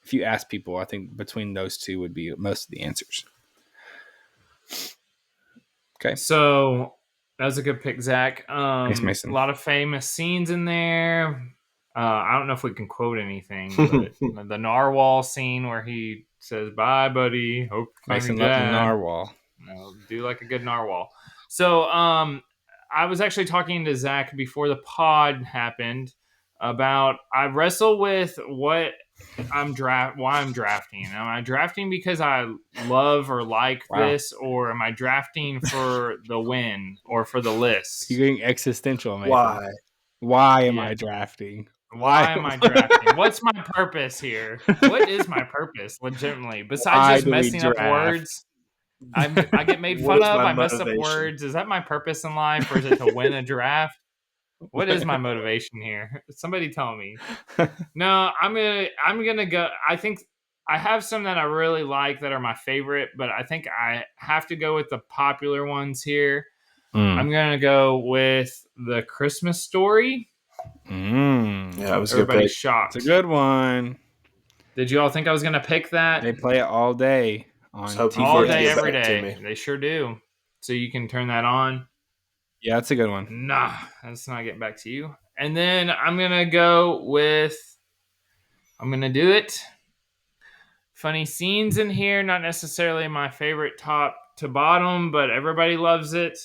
If you ask people, I think between those two would be most of the answers. Okay. So That was a good pick, Zach. Thanks, A Mason. lot of famous scenes in there. I don't know if we can quote anything, but the narwhal scene where he says, "Bye, buddy. Hope you find Mason me loves the glad." narwhal. Do like a good narwhal. So, I was actually talking to Zach before the pod happened about I wrestle with what why I'm drafting. Am I drafting because I love or like Wow. this, or am I drafting for the win or for the list? You're getting existential, Mason. Why? Why am I Yes. drafting? Why am I drafting? What's my purpose here? What is my purpose, legitimately? Besides Why just do we messing up draft? words, I get made What fun is of. my I mess up motivation? words. Is that my purpose in life, or is it to win a draft? What is my motivation here? Somebody tell me. No, I'm gonna go. I think I have some that I really like that are my favorite, but I think I have to go with the popular ones here. I'm gonna go with the Christmas Story. Yeah, it was a good Everybody's pick. It's a shocked. good one. Did you all think I was gonna pick that? They play it all day I was on hoping for All it to day, get TBS. every back to day. me. They sure do. So you can turn that on. Yeah, that's a good one. Nah, that's not getting back to you. And then I'm gonna go with. I'm gonna do it. Funny scenes in here, not necessarily my favorite top to bottom, but everybody loves it.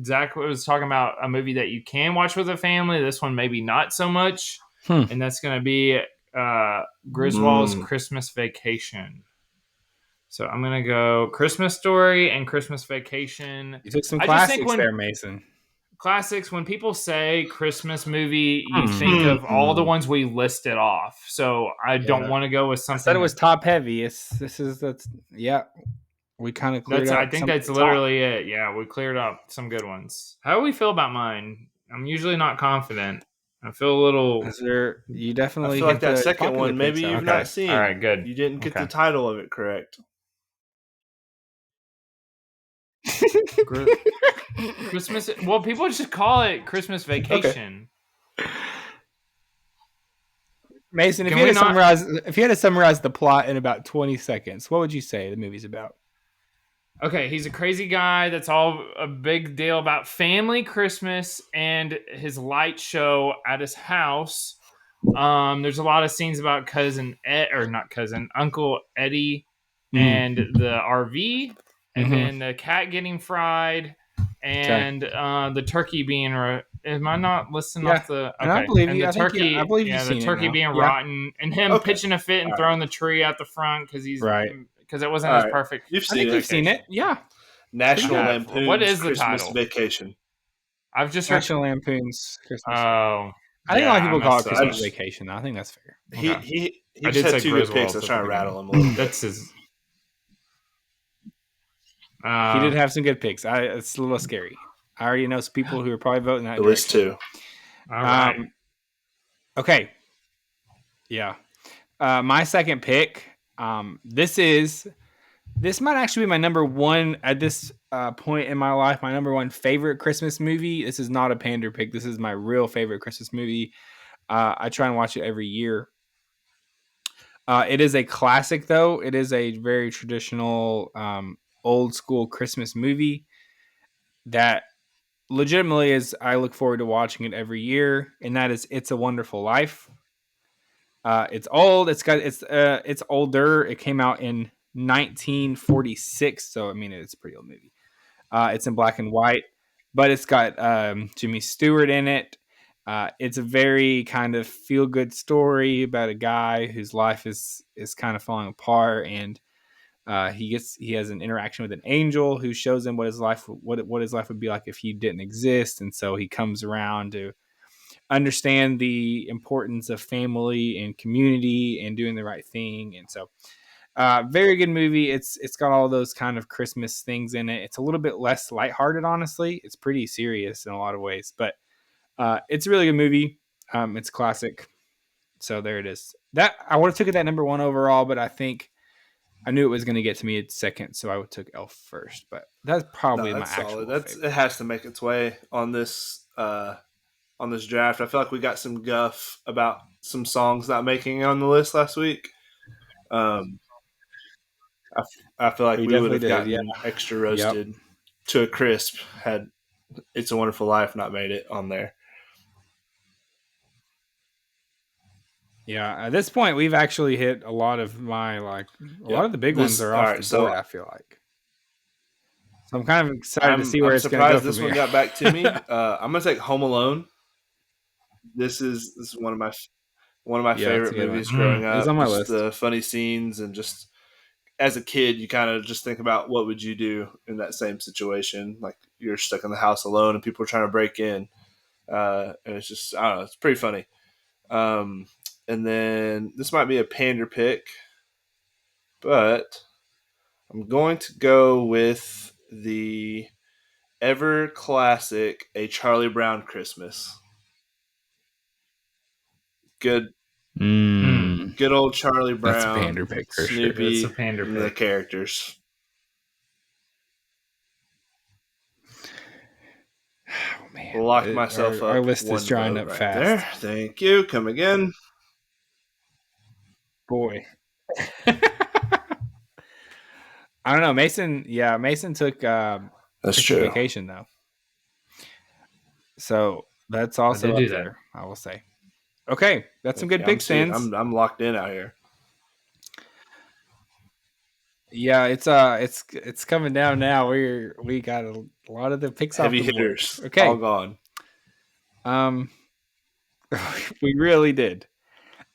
Zach was talking about a movie that you can watch with a family. This one maybe not so much, Hmm. and that's gonna be Griswold's Christmas Vacation. So I'm gonna go Christmas Story and Christmas Vacation. You took some I just think classics when there, Mason. classics, when people say Christmas movie, you think Hmm. of all the ones we listed off. So I don't Yeah. want to go with I said something it was top heavy. That's yeah. We kind of cleared that's. I up think some of that's the top. literally it. Yeah, we cleared up some good ones. How do we feel about mine? I'm usually not confident. I feel a little. Is there? You I definitely feel like hit that the second popular one, picks maybe out you've there. not Okay. All right. seen. Good. You didn't get Okay. the title of it correct. Christmas. Well, people just call it Christmas Okay. Vacation. Mason, Can we not? if you had to summarize the plot in about 20 seconds, what would you say the movie's about? Okay, he's a crazy guy that's all a big deal about family Christmas and his light show at his house. There's a lot of scenes about cousin Ed, or not cousin, Uncle Eddie and Mm-hmm. the RV, and Mm-hmm. then the cat getting fried, Okay. and the turkey being. Am I not listing Yeah, off the and I okay? believe And you. the I turkey, believe you've yeah, the seen it turkey now. being Yeah. rotten, and him Okay. pitching a fit and All right. throwing the tree out the front Right. because it wasn't All as right. perfect You've I seen think it. you've seen vacation. it. Yeah. I National have. What Lampoon's is the Christmas title? Vacation. I've just heard. National Lampoon's Christmas. Oh, I think a yeah, lot of I people call it messed that I Christmas up. just Vacation. I think that's fair. he Okay, he he I just did had say two good picks. I Griswold's was at the trying to rattle beginning. him a little bit. That's his. He did Uh, have some good picks. It's a little scary. I already know some people who are probably voting that At least direction. two. all right. Um. Okay. Yeah. My second pick. This might actually be my number one at this point in my life. My number one favorite Christmas movie. This is not a pander pick. This is my real favorite Christmas movie. I try and watch it every year. It is a classic, though. It is a very traditional, old school Christmas movie that legitimately is. I look forward to watching it every year, and that is "It's a Wonderful Life." It's old. It's older. It came out in 1946, so I mean it's a pretty old movie. It's in black and white, but it's got Jimmy Stewart in it. It's a very kind of feel good story about a guy whose life is kind of falling apart, and he has an interaction with an angel who shows him what his life would be like if he didn't exist, and so he comes around to understand the importance of family and community and doing the right thing, and so very good movie. It's got all those kind of Christmas things in it. It's a little bit less lighthearted, honestly. It's pretty serious in a lot of ways, but it's a really good movie. It's classic. So there it is. That I would have took it at number one overall, but I think I knew it was going to get to me at second, so I would took Elf first. But that's No, probably my that's solid. actual That's favorite. it has to make its way on this draft. I feel like we got some guff about some songs not making it on the list last week. Um, I feel like We we would definitely have did. Yeah. gotten extra Yep. roasted to a crisp had It's a Wonderful Life not made it on there. Yeah, at this point, we've actually hit a lot of my a lot of the big ones are All off right, the so board. I feel like, so I'm kind of excited to see where I'm it's going to go surprised from this one here. got back to me. I'm gonna take Home Alone. This is one of my Yeah, that's a favorite good one. movies growing It's up. on my Just list. the funny scenes and just as a kid, you kind of just think about what would you do in that same situation. Like you're stuck in the house alone and people are trying to break in, and it's just I don't know, it's pretty funny. Um, and then this might be a pander pick, but I'm going to go with the ever classic A Charlie Brown Christmas. Good, Mm, good old Charlie that's a Brown, pander pick for sure. That's a Snoopy, pander and the pick. characters. Oh man, Lock myself our up. list is One drying vote up right there. fast. Thank you. Come again. Boy. I don't know, Mason. Yeah, Mason took That's Christmas true. Vacation though, so that's I did also up do that. there. I will say. Okay, that's some good Yeah, I'm picks, see. Sins. I'm locked in out here. Yeah, it's coming down now. We got a lot of the picks off Heavy the board. hitters, all Okay, gone. um, we really did.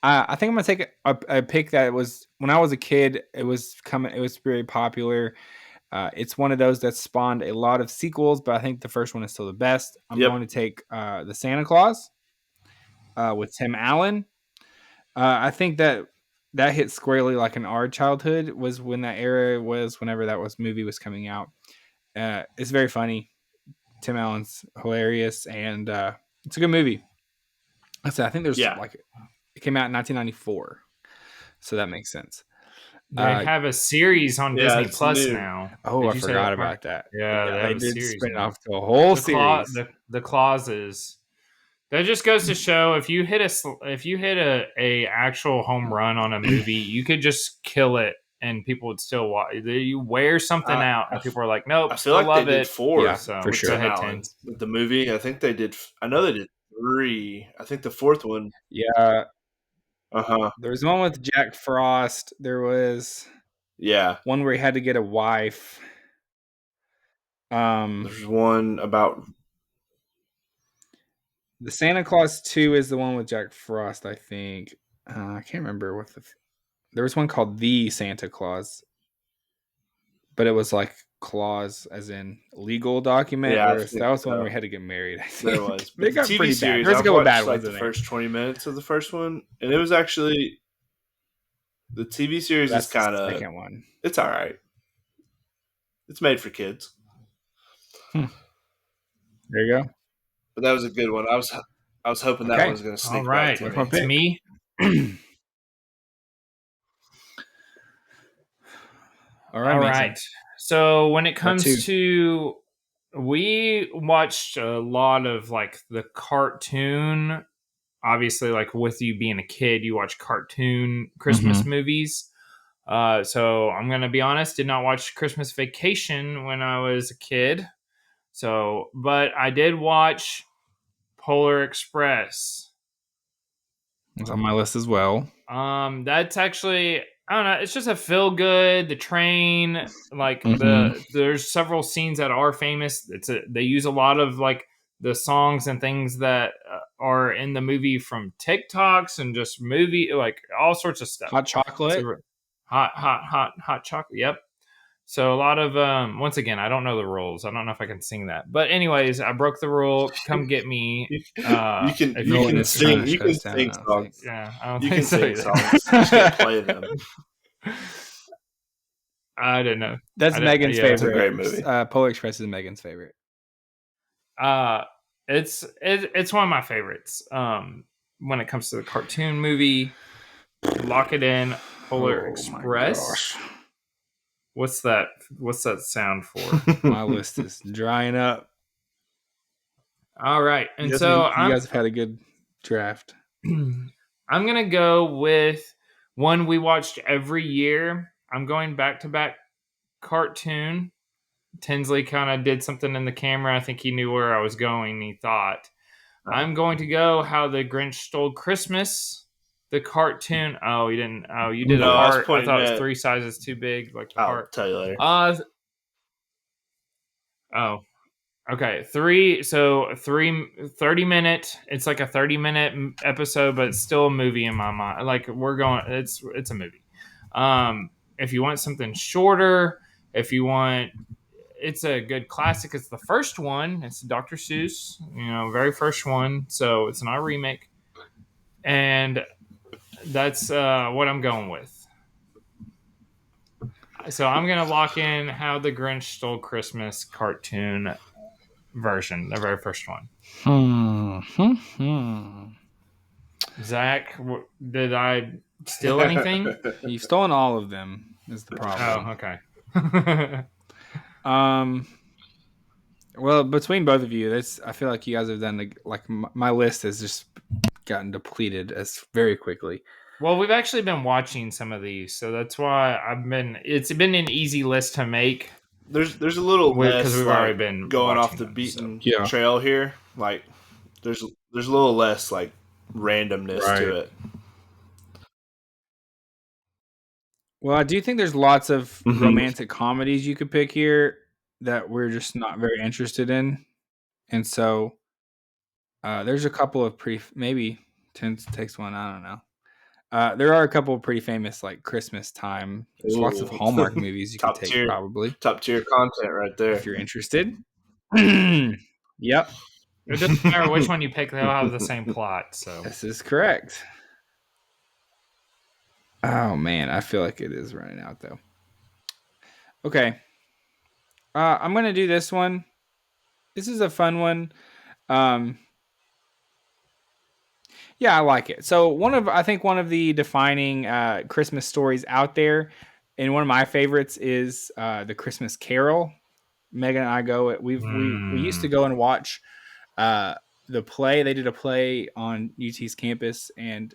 I think I'm gonna take a pick that was when I was a kid. It was coming. It was very popular. It's one of those that spawned a lot of sequels, but I think the first one is still the best. I'm Yep. going to take the Santa Claus with Tim Allen. I think that hit squarely like in our childhood was when that era was whenever that was movie was coming out. It's very funny. Tim Allen's hilarious, and it's a good movie. I said I think there's Yeah. like it came out in 1994, so that makes sense. They have a series on Yeah, Disney it's Plus new. now. Oh, Did I you say that forgot part? about that. Yeah, Yeah, they they have a did series spin it now. off to a whole The claw, series. the clauses. That just goes to show if you hit a actual home run on a movie, you could just kill it and people would still watch. You wear something I, out I, and people are like, nope, I feel still like they love did it. Yeah, four So for with go sure. Tim ahead, Allen Tins. with the movie. I think they did. I know they did three. I think the fourth one. Yeah, Uh huh. there was one with Jack Frost. There was Yeah. one where he had to get a wife. There's one about. The Santa Claus 2 is the one with Jack Frost, I think. I can't remember what there was one called The Santa Claus, but it was like clause as in legal document, Yeah, I whereas think that was the one where so. he had to get married, I There think. was, but They the got TV pretty bad. series. There's a I've couple bad watched like ones the in there. first 20 minutes of the first one, and it was actually the TV series is That's the kind of second one. it's all right. It's made for kids, Hmm. There you go. but that was a good one. I was hoping that one Okay, was going to All sneak back right, to that's my me. it's pick. me. All right, All Mason. right. So when it Got two. comes to, we watched a lot of like the cartoon. Obviously, like with you being a kid, you watch cartoon Christmas movies. So I'm gonna be honest, did not watch Christmas Vacation when I was a kid. So, but I did watch Polar Express. It's on my list as well. That's actually, I don't know. It's just a feel good. The train, like Mm-hmm. there's several scenes that are famous. They use a lot of like the songs and things that are in the movie from TikToks and just movie like all sorts of stuff. Hot chocolate. So hot chocolate. Yep. So a lot of once again, I don't know the rules. I don't know if I can sing that. But anyways, I broke the rule. Come get me. You can If you you Nolan can can is trying sing to sing. you shut can us down, sing I don't think. songs. Yeah, I don't You think can so sing either. songs. You just can't play them. I don't know. That's Megan's Yeah. It's a favorite. great movie. Polar Express is Megan's favorite. It's one of my favorites. When it comes to the cartoon movie, lock it in. Polar Oh my Express. gosh. What's that? What's that sound for? My list is drying up. All right, and You so guys have had a good draft. I'm gonna go with one we watched every year. I'm going back to back cartoon Tinsley kind of did something in the camera. I think he knew where I was going. He thought, I'm going to go How the Grinch Stole Christmas, the cartoon. Oh, you didn't. Oh, you did a No, I was heart. I pointing thought it was at. 3 sizes too big, like the I'll heart. tell you later. Oh, okay. 30-minute. It's like a 30-minute episode, but it's still a movie in my mind. Like it's a movie. If you want something shorter, if you want, it's a good classic. It's the first one. It's Dr. Seuss, very first one. So it's not a remake, and that's what I'm going with. So I'm gonna lock in How the Grinch Stole Christmas cartoon version, the very first one. Zach, did I steal anything? You've stolen all of them. Is the problem? Oh, okay. Well, between both of you, I feel like you guys have done my list has just gotten depleted as very quickly. Well, we've actually been watching some of these, so that's why it's been an easy list to make. There's a little less we've already been going off the them, beaten trail here. Like there's a little less like randomness to it. Well, I do think there's lots of romantic comedies you could pick here that we're just not very interested in, and so there's a couple of maybe Tins takes one. I don't know. There are a couple of pretty famous like Christmas time. There's lots of Hallmark movies you could take probably. Top tier content right there. If you're interested. Yep. It doesn't matter which one you pick; they'll have the same plot. So this is correct. Oh man, I feel like it is running out though. Okay. I'm gonna do this one. This is a fun one. Yeah, I like it. So I think one of the defining Christmas stories out there, and one of my favorites is the Christmas Carol. Megan and I go. We used to go and watch the play. They did a play on UT's campus, and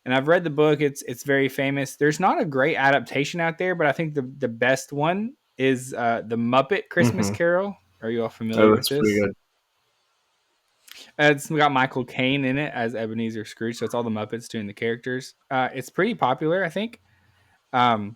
I've read the book. It's very famous. There's not a great adaptation out there, but I think the best one is the Muppet Christmas Carol. Are you all familiar with this? Pretty good. It's got Michael Caine in it as Ebenezer Scrooge, so it's all the Muppets doing the characters. It's pretty popular, I think. But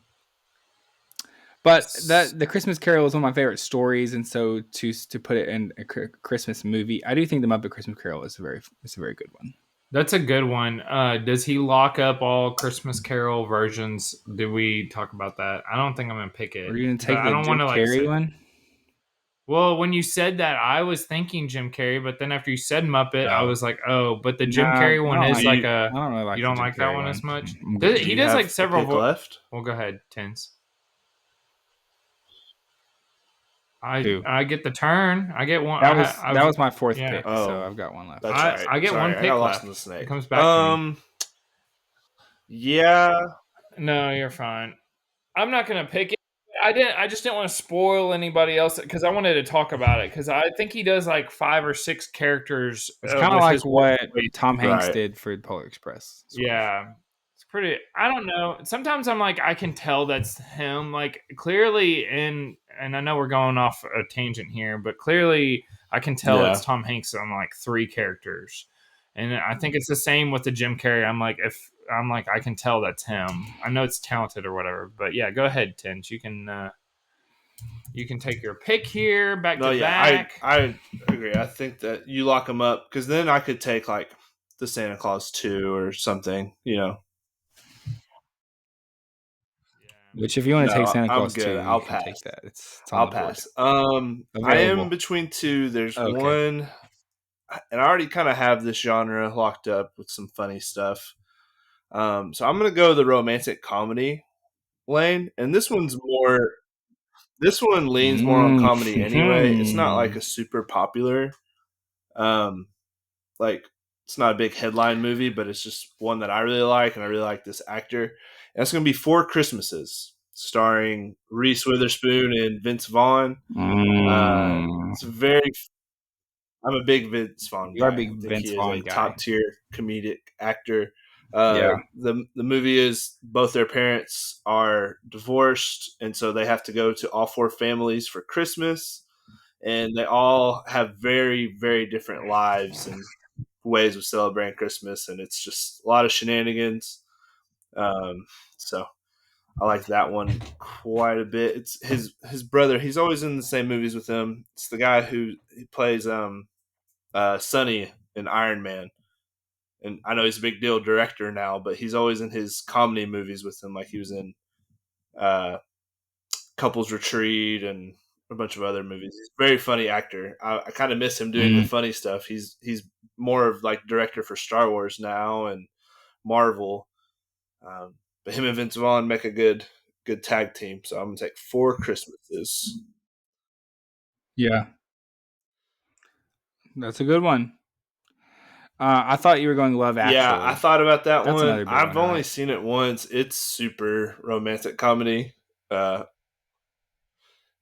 the Christmas Carol is one of my favorite stories, and so to put it in a Christmas movie, I do think the Muppet Christmas Carol is a very good one. That's a good one. Does he lock up all Christmas Carol versions? Did we talk about that? I don't think I'm gonna pick it. Are you gonna take the Jim Carrey one? Well, when you said that, I was thinking Jim Carrey, but then after you said Muppet, I was like, oh, but the Jim Carrey one is like a. I don't really like. You don't like that one as much. He does like several left. Well, go ahead, Tins. I get the turn. I get one. That was my fourth pick, so I've got one left. That's I get one pick I got left. lost in the snake. It comes back to me. Yeah. No, you're fine. I'm not gonna pick it. I just didn't want to spoil anybody else because I wanted to talk about it because I think he does like 5 or 6 characters. It's kind of like what Tom Hanks did for Polar Express. Yeah. It's pretty. I don't know. Sometimes I'm like, I can tell that's him. Like clearly, and I know we're going off a tangent here, but clearly I can tell it's Tom Hanks on like 3 characters, and I think it's the same with the Jim Carrey. I can tell that's him. I know it's talented or whatever, but yeah, go ahead, Tins. You can take your pick here. Back. I agree. I think that you lock them up because then I could take like the Santa Claus 2 or something, Which, if you want to take Santa Claus 2, I'll pass. Take that. I'll pass. I am between 2. There's one, and I already kind of have this genre locked up with some funny stuff. So I'm gonna go the romantic comedy lane, and this one leans more on comedy anyway. It's not like a super popular, like it's not a big headline movie, but it's just one that I really like, and I really like this actor. And it's going to be 4 Christmases, starring Reese Witherspoon and Vince Vaughn. It's I'm a big Vince Vaughn guy. You are a big Vince Vaughn guy. Top tier comedic actor. Yeah. The movie is both their parents are divorced, and so they have to go to all four families for Christmas, and they all have very, very different lives and ways of celebrating Christmas, and it's just a lot of shenanigans. Um, so I like that one quite a bit. It's his brother. He's always in the same movies with him. It's the guy who he plays Sonny in Iron Man. And I know he's a big deal director now, but he's always in his comedy movies with him. Like he was in uh, Couples Retreat and a bunch of other movies. He's a very funny actor. I kind of miss him doing the Mm. funny stuff. He's more of like director for Star Wars now and Marvel. But him and Vince Vaughn make a good tag team. So I'm gonna take Four Christmases. Yeah. That's a good one. I thought you were going Love Yeah, I Actually. thought about that That's one. another big I've one, only right? seen it once. It's super romantic comedy. Uh,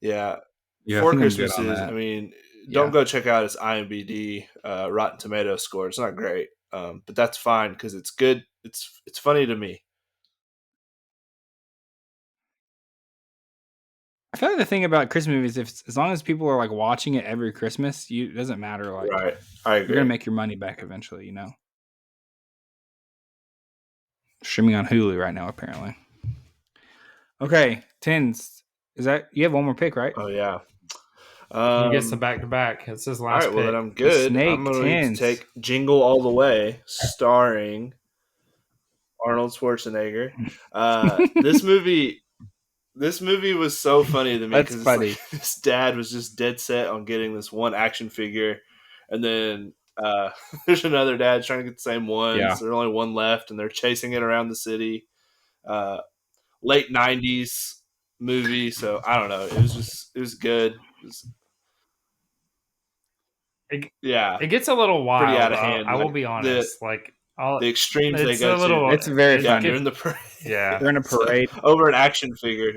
yeah, Yeah, I Four think I'm good on Christmases. I that. mean, don't Yeah. go check out his IMDb Rotten Tomato score. It's not great, but that's fine because it's good. It's funny to me. I feel like the thing about Christmas movies, if as long as people are like watching it every Christmas, it doesn't matter. Like Right, I you're gonna agree. make your money back eventually. Streaming on Hulu right now, apparently. Okay, tens. Is that you have one more pick, right? Oh yeah. He gets the Um, back to back. It's his all right. last Well, then pick. I'm The good. I'm snake going to tens. take Jingle All the Way, starring Arnold Schwarzenegger. This movie was so funny to me That's because it's like funny. this dad was just dead set on getting this one action figure, and then there's another dad trying to get the same ones. Yeah. There's only one left, and they're chasing it around the city. Uh, Late '90s movie, so I don't know. It was good. It was, It, yeah, it gets a little pretty wild. out of hand. I will Like be honest. Like, the extremes they it's go a to. little. It's very It Yeah, funny. during get the parade. yeah. They're in a So, parade. over an action figure.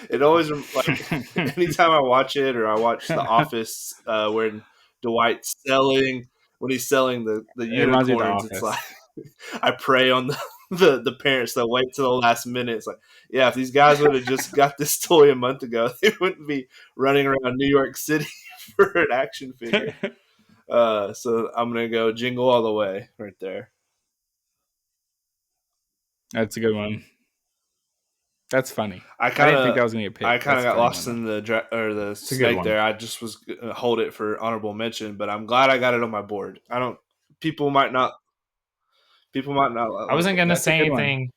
It always like anytime I watch it or I watch The Office when Dwight's selling when he's selling the It reminds me of The unicorns. It's like Office. I pray on the parents that wait till the last minute. It's like, yeah, if these guys would have just got this toy a month ago, they wouldn't be running around New York City for an action figure. So I'm gonna go Jingle All the Way right there. That's a good one. That's funny. I I kind didn't think of that was gonna get I picked. kind of That's a got funny one lost though. in the It's a good snake one. there. I just was gonna hold it for honorable mention, but I'm glad I got it on my board. I don't. People might not. People might not I like wasn't it. gonna That's a say good one. anything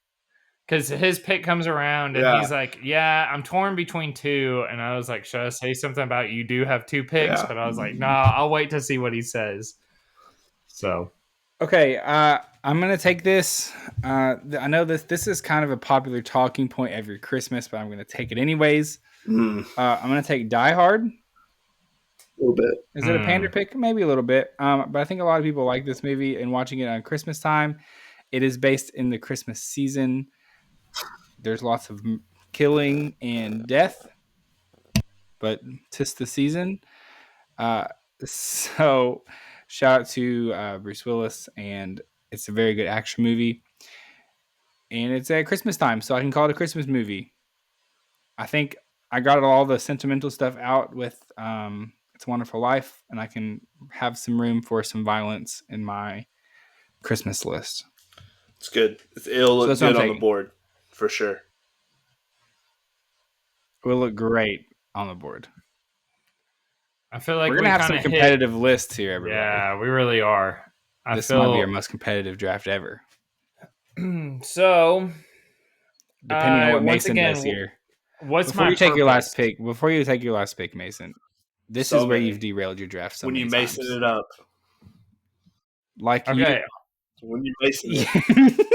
because his pick comes around and Yeah, he's like, "Yeah, I'm torn between two." And I was like, "Should I say something about you do have two picks?" yeah. But I was like, "Nah, I'll wait to see what he says." So Okay, I'm gonna take this. I know this is kind of a popular talking point every Christmas, but I'm gonna take it anyways. I'm gonna take Die Hard. A little bit. Is it a pander pick? Maybe a little bit. But I think a lot of people like this movie and watching it on Christmas time. It is based in the Christmas season. There's lots of killing and death, but 'tis the season. Uh, so shout out to Bruce Willis, and it's a very good action movie. And it's at Christmas time, so I can call it a Christmas movie. I think I got all the sentimental stuff out with It's a Wonderful Life, and I can have some room for some violence in my Christmas list. It's good. It'll So look that's what I'm good on the taking. board for sure. It will look great on the board. I feel We're like gonna we have kind some of hit. competitive lists here, everybody. Yeah, we really are. I This might be our feel most competitive draft ever, so. depending on what Once Mason does again, here. what's Before my you take your last purpose? pick, Mason, this So is where you've many. derailed your draft so When you many mason times. it up. Like you, Okay, When you mason it.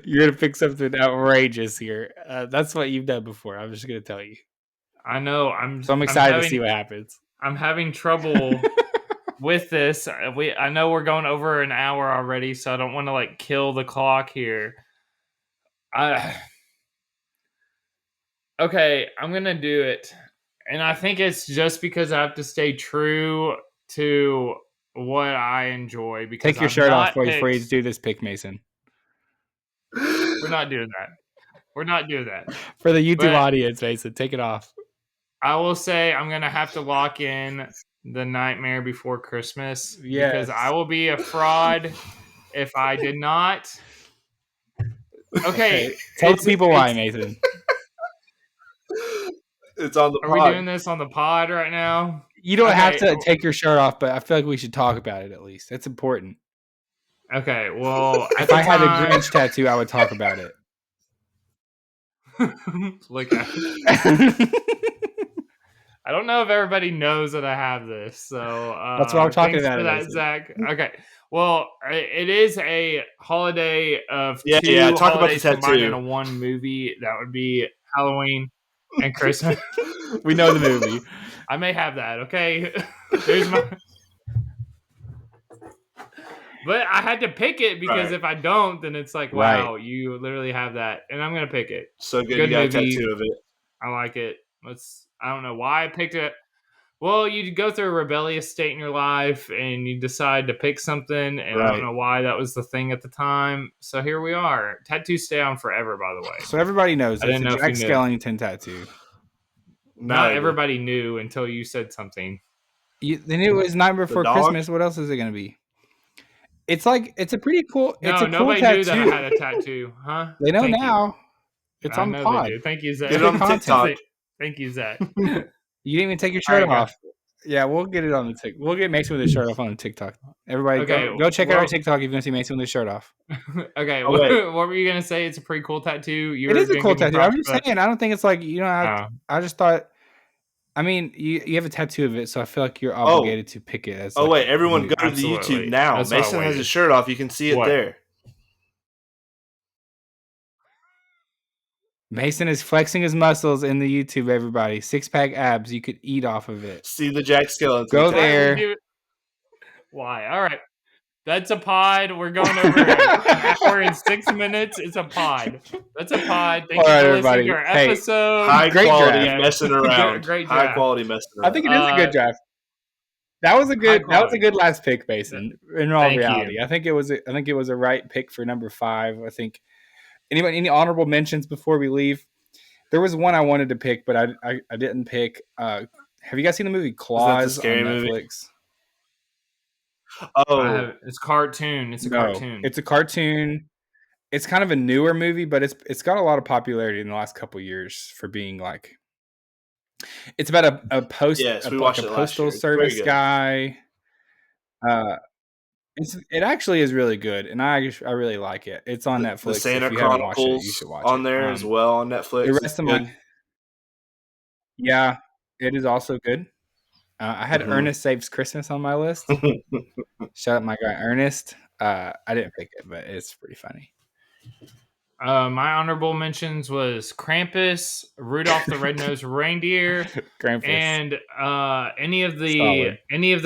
you're gonna pick something outrageous here. That's what you've done before. I'm just gonna tell you. I know. So I'm I'm excited to having see what happens. I'm having trouble with this. I know we're going over an hour already, so I don't want to like kill the clock here. I Okay, I'm gonna do it, and I think it's just because I have to stay true to what I enjoy because Take your I've shirt off not before you picked. do this pick, Mason. We're not doing that. We're not doing that. For the YouTube But- audience, Mason, take it off. I will say I'm gonna have to lock in The Nightmare Before Christmas because Yes. I will be a fraud if I did not. Okay, Tell the people why, Mason. It's on the Are we pod. doing this on the pod right now? You don't have Okay. to take your shirt off, but I feel like we should talk about it at least. That's important. Okay, well, If I had a Grinch tattoo, I would talk about it. Look at I don't know if everybody knows that I have this, so That's why I'm talking thanks about for it, that, Mason. Zach. Okay, well, it is a holiday of Yeah, two yeah, talk about the holidays combined tattoo. into one movie. That would be Halloween and Christmas. We know the movie. I may have that. Okay, there's my. But I had to pick it because Right. if I don't, then it's like, Right. wow, you literally have that, and I'm gonna pick it. So good, Good you got movie. a tattoo of it. I like it. I don't know why I picked it. Well, you go through a rebellious state in your life and you decide to pick something, and I Right. don't know why that was the thing at the time. So here we are. Tattoos stay on forever, by the way. So everybody knows I it's didn't a know if Jack you knew. Skellington tattoo. Not everybody knew until you said something. They knew it was Nightmare Before dog? Christmas. What else is it going to be? It's like it's a pretty cool. It's No, a cool nobody tattoo. knew that I had a tattoo, huh? They know Thank you. now. It's I on the know pod. they do. Thank you, Zach. Get it on TikTok. Thank you, Zach. You didn't even take your shirt All right, off. Yeah, we'll get it on the TikTok. We'll get Mason with his shirt off on TikTok. Everybody, Okay, go check out our well- TikTok if you want to see Mason with his shirt off. Okay, Oh, wait. what were you gonna say? It's a pretty cool tattoo. It is a cool tattoo. I'm just saying. I don't think it's like you know. Oh. I just thought. I mean, you have a tattoo of it, so I feel like you're obligated to pick it as. Oh like, wait, everyone go to the Absolutely. YouTube now. That's why I Mason has waited. his shirt off. You can see it What? there. Mason is flexing his muscles in the YouTube. Everybody, 6-pack abs. You could eat off of it. See the Jack Skellington. Go Why would there. we do it? Why? All right. That's a pod. We're going over an hour and 6 minutes. It's a pod. That's a pod. Thank All you right, for listening everybody. to our Hey, episode. High Great quality draft. messing around. Great High draft. quality messing around. I think it is a good draft. That was a good. That was a good last pick, Mason. In all Thank you. reality, I think it was. I think it was a right pick for number 5. I think. Any honorable mentions before we leave? There was one I wanted to pick, but I didn't pick. Have you guys seen the movie Claws scary on movie? Netflix? Oh, It's cartoon. It's a cartoon. It's a cartoon. It's kind of a newer movie, but it's got a lot of popularity in the last couple years for being like. It's about a post. Yes, we like watched a it last postal year. It's very service good. guy. It actually is really good, and I really like it. It's on Netflix. The Santa if you haven't watched it, Chronicles you should watch on it. there as well on Netflix. The It's rest of good. my, yeah, it is also good. I had Mhm. Ernest Saves Christmas on my list. Shout out my guy Ernest. I didn't pick it, but it's pretty funny. My honorable mentions was Krampus, Rudolph the Red-Nosed Reindeer, Krampus. and any of the Solid.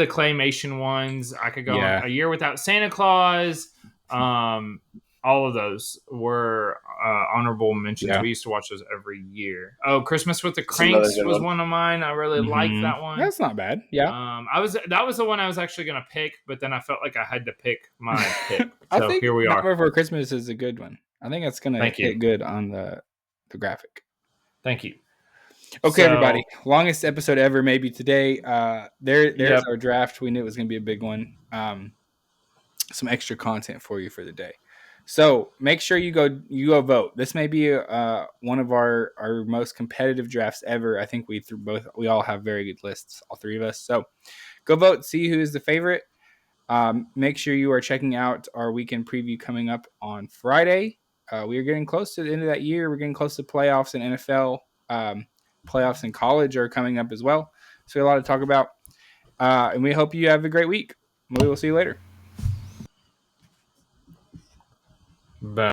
claymation ones. I could go Yeah. on A Year Without Santa Claus. All of those were honorable mentions. Yeah. We used to watch those every year. Oh, Christmas with the That's another Cranks good was one. one of mine. I really liked Mhm. that one. That's not bad. Yeah, That was the one I was actually gonna pick, but then I felt like I had to pick my pick. I So think here we are. Nightmare Before Christmas is a good one. I think that's gonna Thank you. hit good on the graphic. Thank you. Okay, So- everybody. Longest episode ever, maybe today. There's Yep. our draft. We knew it was going to be a big one. Some extra content for you for the day. So make sure you go vote. This may be one of our most competitive drafts ever. I think we all have very good lists, all three of us. So go vote. See who is the favorite. Make sure you are checking out our weekend preview coming up on Friday. We are getting close to the end of that year. We're getting close to playoffs in NFL. Playoffs in college are coming up as well. So a lot to talk about. And we hope you have a great week. We will see you later. Bye.